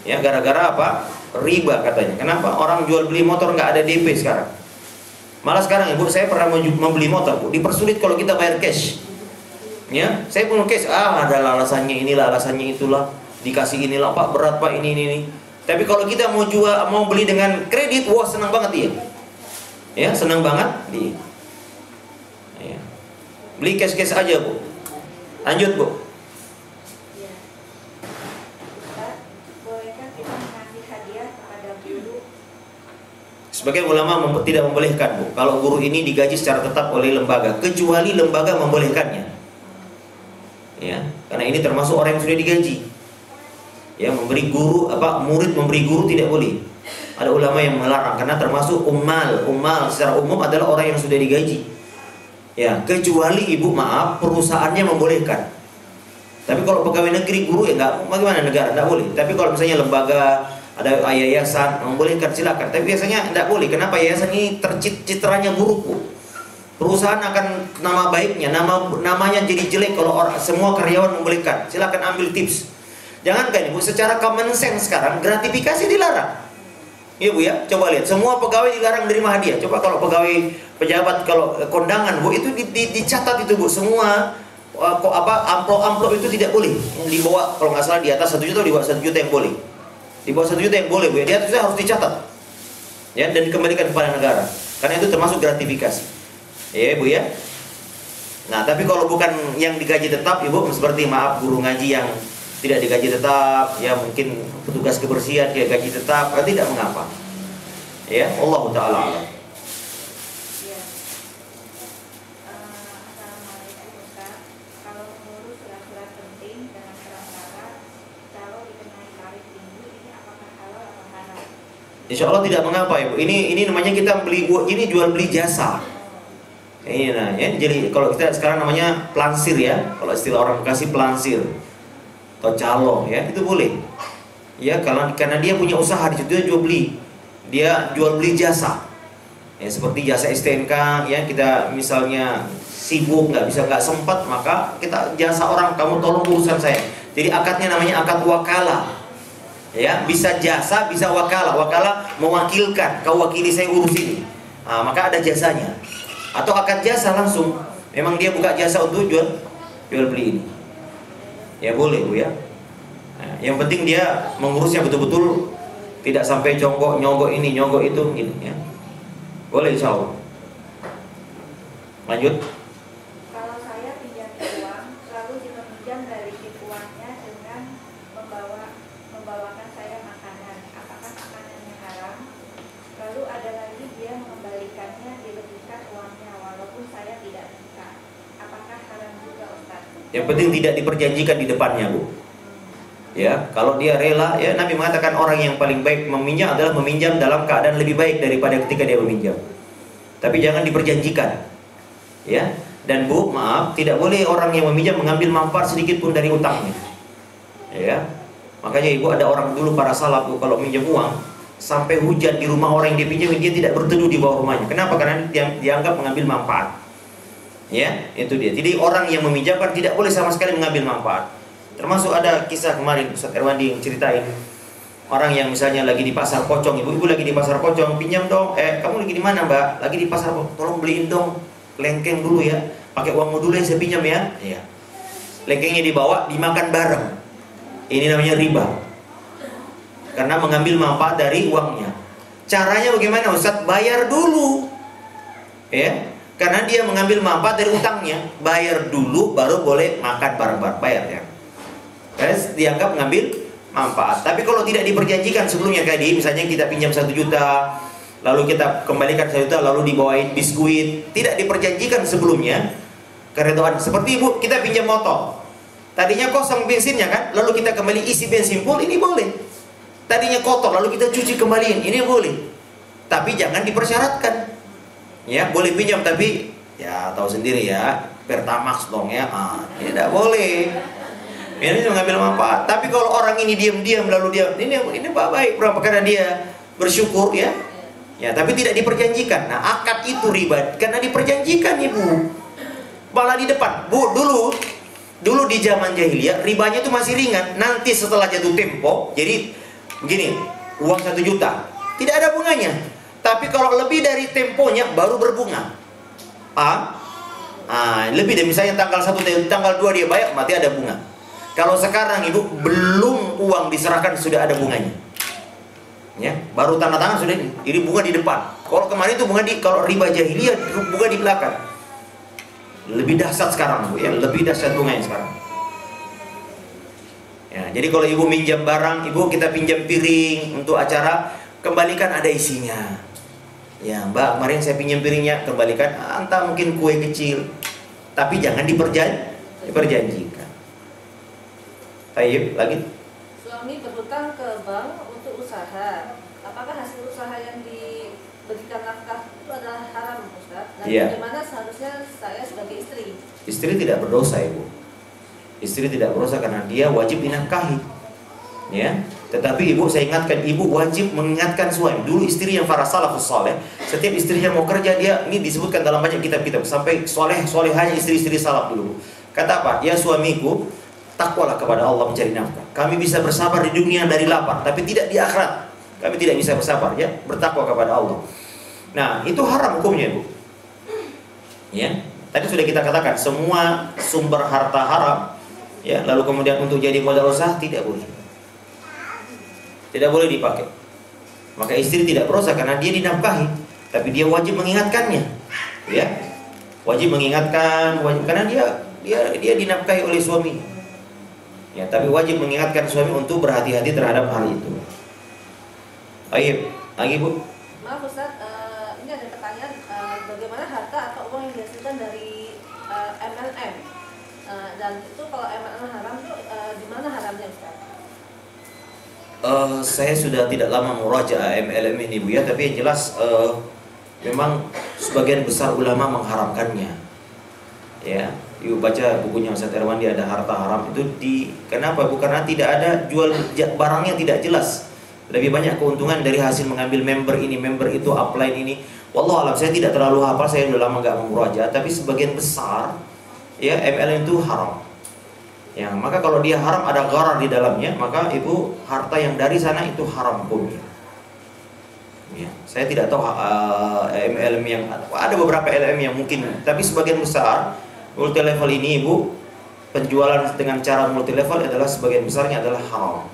Ya, gara-gara apa? Riba katanya. Kenapa? Orang jual beli motor nggak ada DP sekarang. Malah sekarang Ibu, saya pernah membeli motor Bu, dipersulit kalau kita bayar cash. Ya, saya punya cash. Ada alasannya inilah, alasannya itulah. Dikasih inilah Pak, berat Pak, ini. Tapi kalau kita mau beli dengan kredit, wah senang banget dia. Ya, senang banget dia. Ya. Beli cash aja Bu. Lanjut Bu. Sebagian ulama tidak membolehkan Bu, kalau guru ini digaji secara tetap oleh lembaga, kecuali lembaga membolehkannya. Ya, karena ini termasuk orang yang sudah digaji. Ya, memberi guru murid memberi guru tidak boleh. Ada ulama yang melarang karena termasuk ummal secara umum adalah orang yang sudah digaji. Ya, kecuali ibu maaf perusahaannya membolehkan. Tapi kalau pegawai negeri guru ya nggak, bagaimana negara nggak boleh. Tapi kalau misalnya lembaga ada yayasan membolehkan silakan. Tapi biasanya nggak boleh. Kenapa? Yayasan ini citranya buruk bu. Perusahaan akan nama baiknya, namanya jadi jelek kalau orang semua karyawan membolehkan. Silakan ambil tips. Jangankan ibu, secara common sense sekarang gratifikasi dilarang. Iya bu ya, coba lihat semua pegawai dilarang menerima hadiah. Coba kalau pegawai pejabat kalau kondangan bu itu dicatat itu bu semua amplop itu tidak boleh yang dibawa kalau nggak salah di atas 1 juta di bawah 1 juta yang boleh. Di bawah 1 juta yang boleh bu ya, di atas itu harus dicatat ya dan dikembalikan kepada negara karena itu termasuk gratifikasi. Ya bu ya. Nah tapi kalau bukan yang digaji tetap ibu seperti maaf guru ngaji yang tidak digaji tetap, ya mungkin petugas kebersihan dia gaji tetap, tidak mengapa. Ya, Allah Ta'ala. Ya. Assalamualaikum Ustaz. Kalau mengurus surat-surat penting dengan perantara kalau dikenai tarif tinggi, ini apakah halal atau haram? Insya Allah tidak mengapa ibu. Ini namanya kita ini jual beli jasa. Ini nah, ya. Jadi kalau kita sekarang namanya pelansir ya, kalau istilah orang Bekasi pelansir. Atau calo ya itu boleh ya karena dia punya usaha di situ dia jual beli jasa ya seperti jasa STNK ya kita misalnya sibuk nggak sempat maka kita jasa orang kamu tolong urusan saya jadi akadnya namanya akad wakala ya bisa jasa bisa wakala mewakilkan kau wakili saya urus ini maka ada jasanya atau akad jasa langsung memang dia buka jasa untuk jual beli ini. Ya boleh bu ya. Nah, yang penting dia mengurusnya betul-betul tidak sampai nyogok ini nyogok itu gitu ya. Boleh insya Allah. Lanjut. Kalau saya pinjam uang selalu dipinjam dari uangnya dengan membawakan saya makanan, apakah makanannya haram? Lalu ada lagi dia mengembalikannya dilebihkan uangnya walaupun saya tidak minta, apakah haram juga Ustaz? Yang penting tidak diperjanjikan di depannya bu. Ya, kalau dia rela, ya Nabi mengatakan orang yang paling baik meminjam adalah meminjam dalam keadaan lebih baik daripada ketika dia meminjam. Tapi jangan diperjanjikan. Ya, dan bu, maaf, tidak boleh orang yang meminjam mengambil manfaat sedikit pun dari utangnya. Ya, makanya ibu ada orang dulu para salaf bu, kalau minjam uang sampai hujan di rumah orang yang dia pinjam dia tidak berteduh di bawah rumahnya. Kenapa? Karena dia dianggap mengambil manfaat. Ya, itu dia. Jadi orang yang meminjamkan tidak boleh sama sekali mengambil manfaat. Termasuk ada kisah kemarin Ustaz Erwandi yang ceritain orang yang misalnya lagi di pasar pocong, ibu lagi di pasar pocong, pinjam dong. Kamu lagi di mana mbak? Lagi di pasar pocong, tolong beliin dong lengkeng dulu ya. Pakai uangmu dulu ya saya pinjam ya. Iya. Lengkengnya dibawa, dimakan bareng. Ini namanya riba. Karena mengambil manfaat dari uangnya. Caranya bagaimana Ustaz? Bayar dulu. Ya. Karena dia mengambil manfaat dari utangnya, bayar dulu baru boleh makan bareng-bareng, bayar ya. Karena dianggap mengambil manfaat. Tapi kalau tidak diperjanjikan sebelumnya tadi, misalnya kita pinjam 1 juta, lalu kita kembalikan 1 juta, lalu dibawain biskuit, tidak diperjanjikan sebelumnya. Keredoan seperti ibu, kita pinjam motor, tadinya kosong bensinnya kan, lalu kita kembali isi bensin full, ini boleh. Tadinya kotor, lalu kita cuci kembaliin, ini boleh. Tapi jangan dipersyaratkan. Ya, boleh pinjam tapi ya tahu sendiri ya, Pertamax dong ya. Ini tidak boleh. Ini mengambil manfaat. Tapi kalau orang ini diam-diam lalu dia ini baik berapa karena dia bersyukur ya. Ya, tapi tidak diperjanjikan. Nah, akad itu riba karena diperjanjikan ibu. Malah di depan. Bu, dulu di zaman jahiliyah ribanya itu masih ringan. Nanti setelah jatuh tempo, jadi begini, uang 1 juta tidak ada bunganya. Tapi kalau lebih dari temponya baru berbunga. Lebih dari misalnya tanggal 1 tanggal 2 dia bayar, mati ada bunga. Kalau sekarang ibu belum uang diserahkan sudah ada bunganya. Ya, baru tanda tangan sudah ini bunga di depan. Kalau kemarin itu bunga kalau riba jahiliyah bunga di belakang. Lebih dahsyat sekarang bu ya, lebih dahsyat bunganya sekarang. Ya, jadi kalau ibu minjam barang, ibu kita pinjam piring untuk acara, kembalikan ada isinya. Ya mbak, kemarin saya pinjam piringnya, kembalikan entah mungkin kue kecil, tapi jangan diperjanjikan. Baik, lagi. Suami berhutang ke bank untuk usaha. Apakah hasil usaha yang berikan nafkah itu adalah haram, Ustaz. Dan Iya. bagaimana seharusnya saya sebagai istri? Istri tidak berdosa, Ibu. Istri tidak berdosa karena dia wajib dinafkahi. Ya. Tetapi Ibu, saya ingatkan, Ibu wajib mengingatkan suami. Dulu istri yang para salafus saleh, setiap istrinya mau kerja, dia, ini disebutkan dalam banyak kitab-kitab, sampai solehanya istri-istri salaf dulu. Kata apa? Ya suamiku, takwalah kepada Allah mencari nafkah. Kami bisa bersabar di dunia dari lapar, tapi tidak di akhirat. Kami tidak bisa bersabar, ya, bertakwa kepada Allah. Nah, itu haram hukumnya, Ibu. Ya, tadi sudah kita katakan semua sumber harta haram, ya, lalu kemudian untuk jadi modal usaha tidak boleh. Tidak boleh dipakai. Maka istri tidak berdosa karena dia dinafkahi, tapi dia wajib mengingatkannya. Ya. Wajib mengingatkan, karena dia dinafkahi oleh suami. Ya, tapi wajib mengingatkan suami untuk berhati-hati terhadap hal itu. Ayo, lagi Bu. Maaf Ustaz, ini ada pertanyaan, bagaimana harta atau uang yang dihasilkan dari MLM? Dan itu kalau MLM haram itu di mana haramnya Ustaz? Saya sudah tidak lama murajaah MLM ini Bu ya, tapi yang jelas memang sebagian besar ulama mengharamkannya. Ya, Ibu baca bukunya Ustaz Erwandi, ada harta haram itu kenapa Bu? Karena tidak ada jual barangnya tidak jelas. Lebih banyak keuntungan dari hasil mengambil member ini, member itu, upline ini. Wallahu alam, saya tidak terlalu hafal, saya sudah lama nggak murajaah, tapi sebagian besar ya MLM itu haram. Ya, maka kalau dia haram ada gharar di dalamnya, maka Ibu harta yang dari sana itu haram hukumnya. Ya, saya tidak tahu MLM yang ada beberapa LM yang mungkin, tapi sebagian besar multi level ini Ibu, penjualan dengan cara multi level adalah sebagian besarnya adalah haram.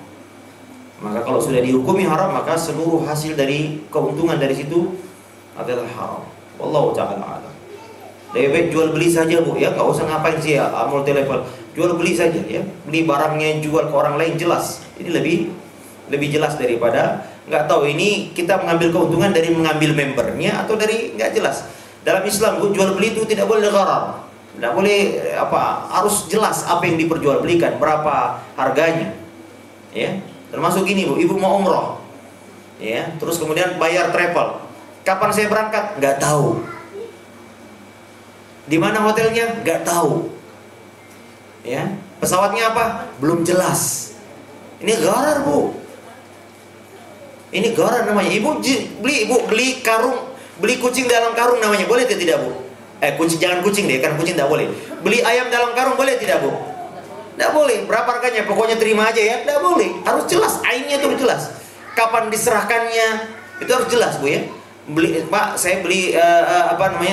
Maka kalau sudah dihukumi haram, maka seluruh hasil dari keuntungan dari situ adalah haram. Wallahu ta'ala a'lam. Lebih baik jual beli saja Bu ya, nggak usah ngapain sih ya multi level. Jual beli saja ya, beli barangnya jual ke orang lain jelas. Ini lebih jelas daripada nggak tahu ini kita mengambil keuntungan dari mengambil membernya atau dari nggak jelas. Dalam Islam Bu, jual beli itu tidak boleh gharar, tidak boleh harus jelas apa yang diperjualbelikan, berapa harganya. Ya, termasuk ini Bu, Ibu mau umroh, ya, terus kemudian bayar travel. Kapan saya berangkat? Nggak tahu. Di mana hotelnya? Nggak tahu. Ya, pesawatnya apa? Belum jelas. Ini gharar Bu. Ini gharar namanya. Ibu beli karung, beli kucing dalam karung namanya, boleh tidak Bu? Kucing, jangan kucing deh, kan kucing tidak boleh. Beli ayam dalam karung boleh tidak Bu? Tidak boleh. Berapa harganya? Pokoknya terima aja ya. Tidak boleh. Harus jelas. Ainnya itu jelas. Kapan diserahkannya itu harus jelas Bu ya. Pak, saya beli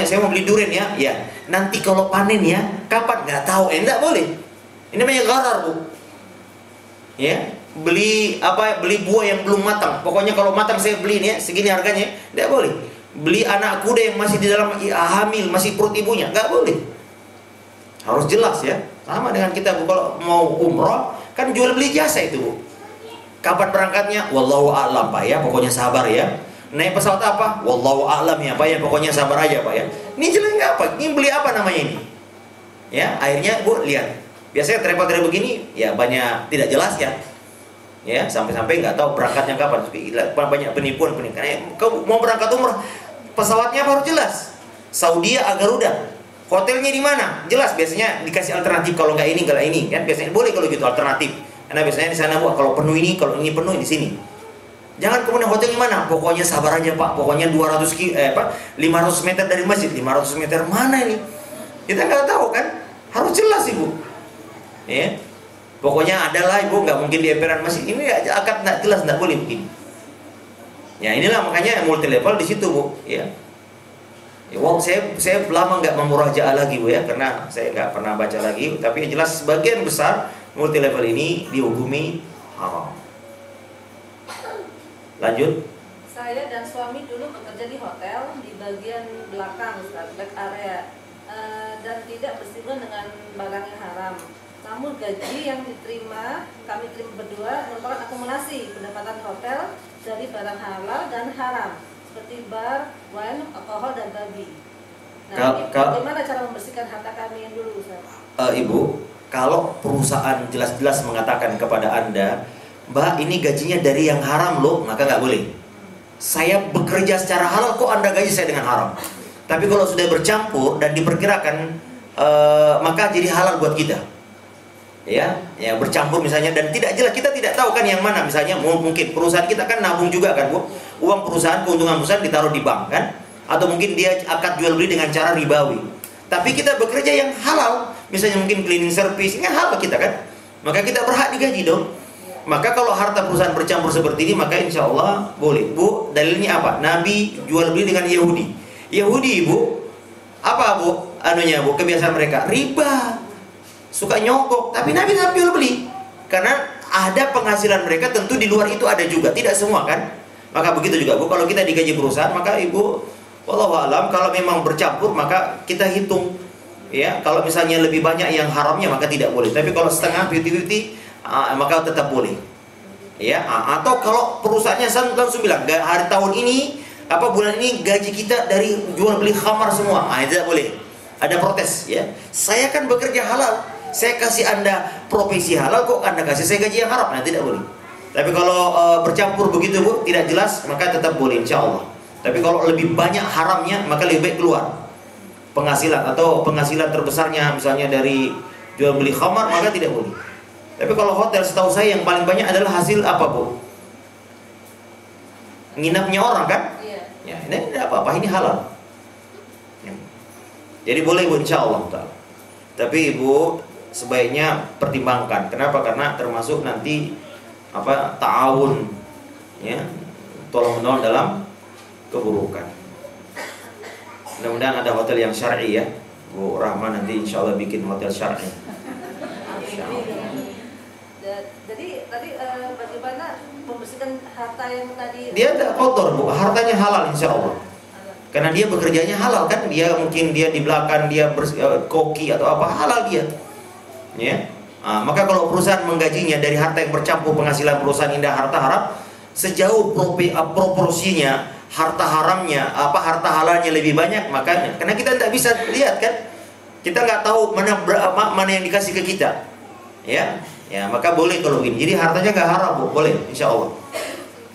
saya mau beli durian ya. Ya. Nanti kalau panen ya, kapan? Nggak tahu. Enggak boleh. Ini namanya gharar Bu. Ya, beli buah yang belum matang. Pokoknya kalau matang saya beli ini ya, segini harganya. Nggak boleh. Beli anak kuda yang masih di dalam hamil, masih perut ibunya, nggak boleh. Harus jelas ya. Sama dengan kita Bu, kalau mau umroh kan jual beli jasa itu Bu. Kapan berangkatnya? Wallahu a'lam Pak ya, pokoknya sabar ya. Naik pesawat apa? Wallahu a'lam ya Pak ya, pokoknya sabar aja Pak ya. Ini jelas nggak apa? Ini beli apa namanya ini? Ya, akhirnya Bu lihat. Biasanya travel begini ya banyak tidak jelas ya. Ya, sampai-sampai nggak tahu berangkatnya kapan. Banyak penipuan. Kau mau berangkat umroh, pesawatnya harus jelas. Saudi Garuda. Hotelnya di mana? Jelas, biasanya dikasih alternatif kalau nggak ini, kalau ini kan biasanya boleh kalau gitu alternatif. Karena biasanya di sana Bu, kalau penuh ini, kalau ini penuh di sini. Jangan kemudian hotelnya mana? Pokoknya sabar aja Pak. Pokoknya 500 meter dari masjid. 500 meter mana ini? Kita nggak tahu kan? Harus jelas Ibu. Ya. Pokoknya adalah Ibu, nggak mungkin di emperan masjid. Ini akad nggak jelas, nggak boleh begini. Ya inilah makanya multi level di situ Bu. Ya. Ya, saya lama nggak memurajaah lagi Bu ya, karena saya nggak pernah baca lagi. Tapi yang jelas sebagian besar multi level ini dihukumi haram. Lanjut. Saya dan suami dulu bekerja di hotel di bagian belakang, Ustaz, back area, dan tidak bersinggungan dengan barang yang haram. Namun gaji yang diterima, kami terima berdua merupakan akumulasi pendapatan hotel dari barang halal dan haram, seperti bar, wine, alkohol, dan babi. Nah, bagaimana cara membersihkan harta kami yang dulu, Ustaz? Ibu, kalau perusahaan jelas-jelas mengatakan kepada Anda, Mbak, ini gajinya dari yang haram loh, maka nggak boleh. saya bekerja secara halal, kok Anda gaji saya dengan haram? Tapi kalau sudah bercampur dan diperkirakan, maka jadi halal buat kita. Ya bercampur misalnya, dan tidak jelas, kita tidak tahu kan yang mana. Misalnya mungkin perusahaan kita kan nabung juga kan, Bu. Uang perusahaan, keuntungan perusahaan ditaruh di bank kan, atau mungkin dia akad jual beli dengan cara ribawi. Tapi kita bekerja yang halal, misalnya mungkin cleaning service, ini halal kita kan, maka kita berhak digaji dong. Maka kalau harta perusahaan bercampur seperti ini, maka insya Allah boleh. Bu, dalilnya apa? Nabi jual beli dengan Yahudi. Yahudi, Bu, apa Bu? Anunya Bu, kebiasaan mereka riba, suka nyogok. Tapi Nabi tetap jual beli, karena ada penghasilan mereka. Tentu di luar itu ada juga, tidak semua kan. Maka begitu juga Bu, kalau kita digaji perusahaan, maka Ibu, wallahu alam, kalau memang bercampur maka kita hitung. Ya, kalau misalnya lebih banyak yang haramnya maka tidak boleh. Tapi kalau setengah 50-50, maka tetap boleh. Ya, atau kalau perusahaannya langsung bilang hari tahun ini, bulan ini gaji kita dari jual beli khamar semua, tidak boleh. Ada protes, ya. Saya kan bekerja halal, saya kasih Anda profesi halal, kok Anda kasih saya gaji yang haram? Nah, tidak boleh. Tapi kalau bercampur begitu Bu, tidak jelas, maka tetap boleh insya Allah. Tapi kalau lebih banyak haramnya, maka lebih baik keluar penghasilan, atau penghasilan terbesarnya misalnya dari jual beli khamar, maka tidak boleh. Tapi kalau hotel, setahu saya yang paling banyak adalah hasil apa Bu? Nginapnya orang kan? Iya. Ya, ini tidak apa-apa, ini halal. Ya. Jadi boleh Bu, insya Allah. Tapi Ibu sebaiknya pertimbangkan. Kenapa? Karena termasuk nanti ta'awun, ya, tolong menolong dalam keburukan. Mudah-mudahan ada hotel yang syar'i ya. Bu Rahma nanti insya Allah bikin hotel syar'i. Jadi tadi bagaimana membersihkan harta yang tadi? Dia tidak kotor Bu, hartanya halal insya Allah. Karena dia bekerjanya halal kan, dia mungkin dia di belakang dia koki atau apa, halal dia. Ya. Maka kalau perusahaan menggajinya dari harta yang bercampur penghasilan perusahaan indah harta haram, sejauh proporsinya harta haramnya harta halalnya lebih banyak, makanya karena kita tidak bisa lihat kan, kita nggak tahu mana yang dikasih ke kita, ya maka boleh kalau begini. Jadi hartanya nggak haram Bu, boleh insya Allah.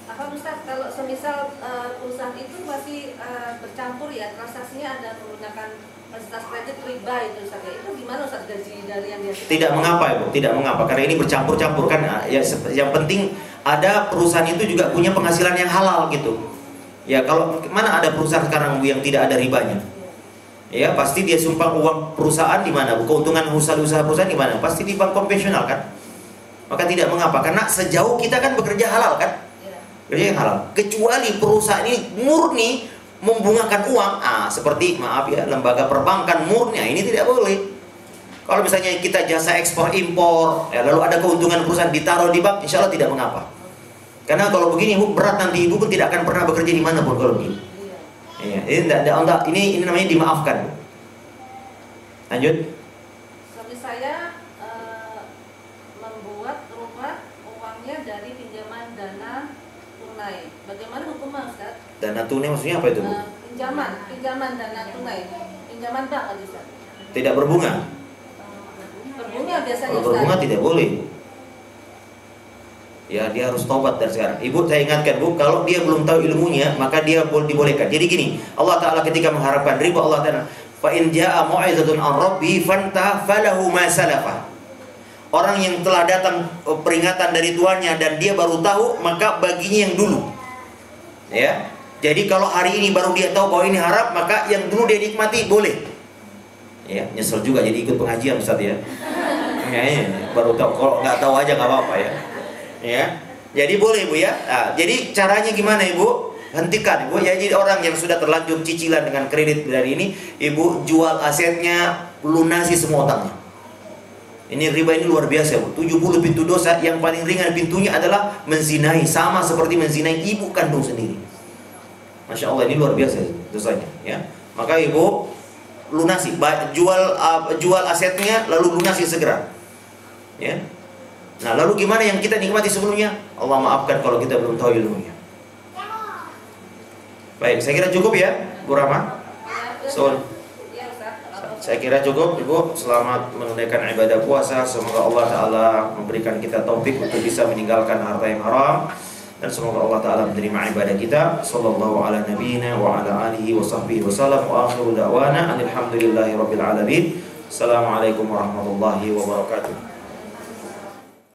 Apa Ustaz, kalau semisal perusahaan itu masih bercampur ya, transaksinya ada menggunakan fasilitas kredit riba itu Ustaz, itu gimana Ustaz gaji dari yang biasa? Tidak mengapa ya Bu, tidak mengapa, karena ini bercampur-campur kan. Ya, yang penting ada perusahaan itu juga punya penghasilan yang halal gitu. Ya, kalau mana ada perusahaan sekarang Bu yang tidak ada ribanya? Ya, pasti dia sumpah uang perusahaan di mana Bu? Keuntungan usaha perusahaan di mana? Pasti di bank konvensional kan? Maka tidak mengapa, karena sejauh kita kan bekerja halal kan? Kerja yang halal. Kecuali perusahaan ini murni membungakan uang, seperti maaf ya, lembaga perbankan murni, ini tidak boleh. Kalau misalnya kita jasa ekspor impor, ya, lalu ada keuntungan perusahaan ditaruh di bank, insya Allah tidak mengapa. Karena kalau begini Bu, berat nanti Ibu pun tidak akan pernah bekerja di mana pun kalau begini. Ya, ini namanya dimaafkan. Lanjut. Suami saya membuat rumah uangnya dari pinjaman dana tunai. Bagaimana hukumnya Ustaz? Dana tunai maksudnya apa itu Bu? Pinjaman dana tunai, pinjaman bank Ustaz. Tidak berbunga. Berbunga biasanya. Kalau berbunga tidak boleh Bu. Ya, dia harus tobat dari sekarang. Ibu, saya ingatkan Bu, kalau dia belum tahu ilmunya, maka dia dibolehkan. Jadi gini, Allah Ta'ala ketika mengharapkan riba, Allah Ta'ala, fa in jaa mu'izatun an rabbi fantah falahu ma salafa. Orang yang telah datang peringatan dari Tuhannya dan dia baru tahu, maka baginya yang dulu. Ya. Jadi kalau hari ini baru dia tahu bahwa ini haram, maka yang dulu dia nikmati boleh. Ya, nyesel juga jadi ikut pengajian Ustaz ya. Baru tahu, kalau nggak tahu aja nggak apa-apa ya. Ya, jadi boleh Bu ya. Jadi caranya gimana Ibu? Hentikan Ibu. Ya, jadi orang yang sudah terlanjur cicilan dengan kredit dari ini, Ibu jual asetnya, lunasi semua utangnya. Ini riba ini luar biasa Bu. 70 pintu dosa, yang paling ringan pintunya adalah menzinai, sama seperti menzinai ibu kandung sendiri. Masya Allah, ini luar biasa dosanya. Ya, maka Ibu lunasi, jual asetnya lalu lunasi segera. Ya. Nah, lalu gimana yang kita nikmati sebelumnya? Allah maafkan kalau kita belum tahu ilmunya. Baik, saya kira cukup ya, Bu Rahma. Saya kira cukup, Ibu. Selamat menunaikan ibadah puasa. Semoga Allah Ta'ala memberikan kita taufik untuk bisa meninggalkan harta yang haram dan semoga Allah Ta'ala menerima ibadah kita. Sallallahu ala nabiyyina wa ala alihi wa sahbihi wa sallam, wa akhiru da'wana alhamdulillahi rabbil alamin. Assalamualaikum warahmatullahi wabarakatuh.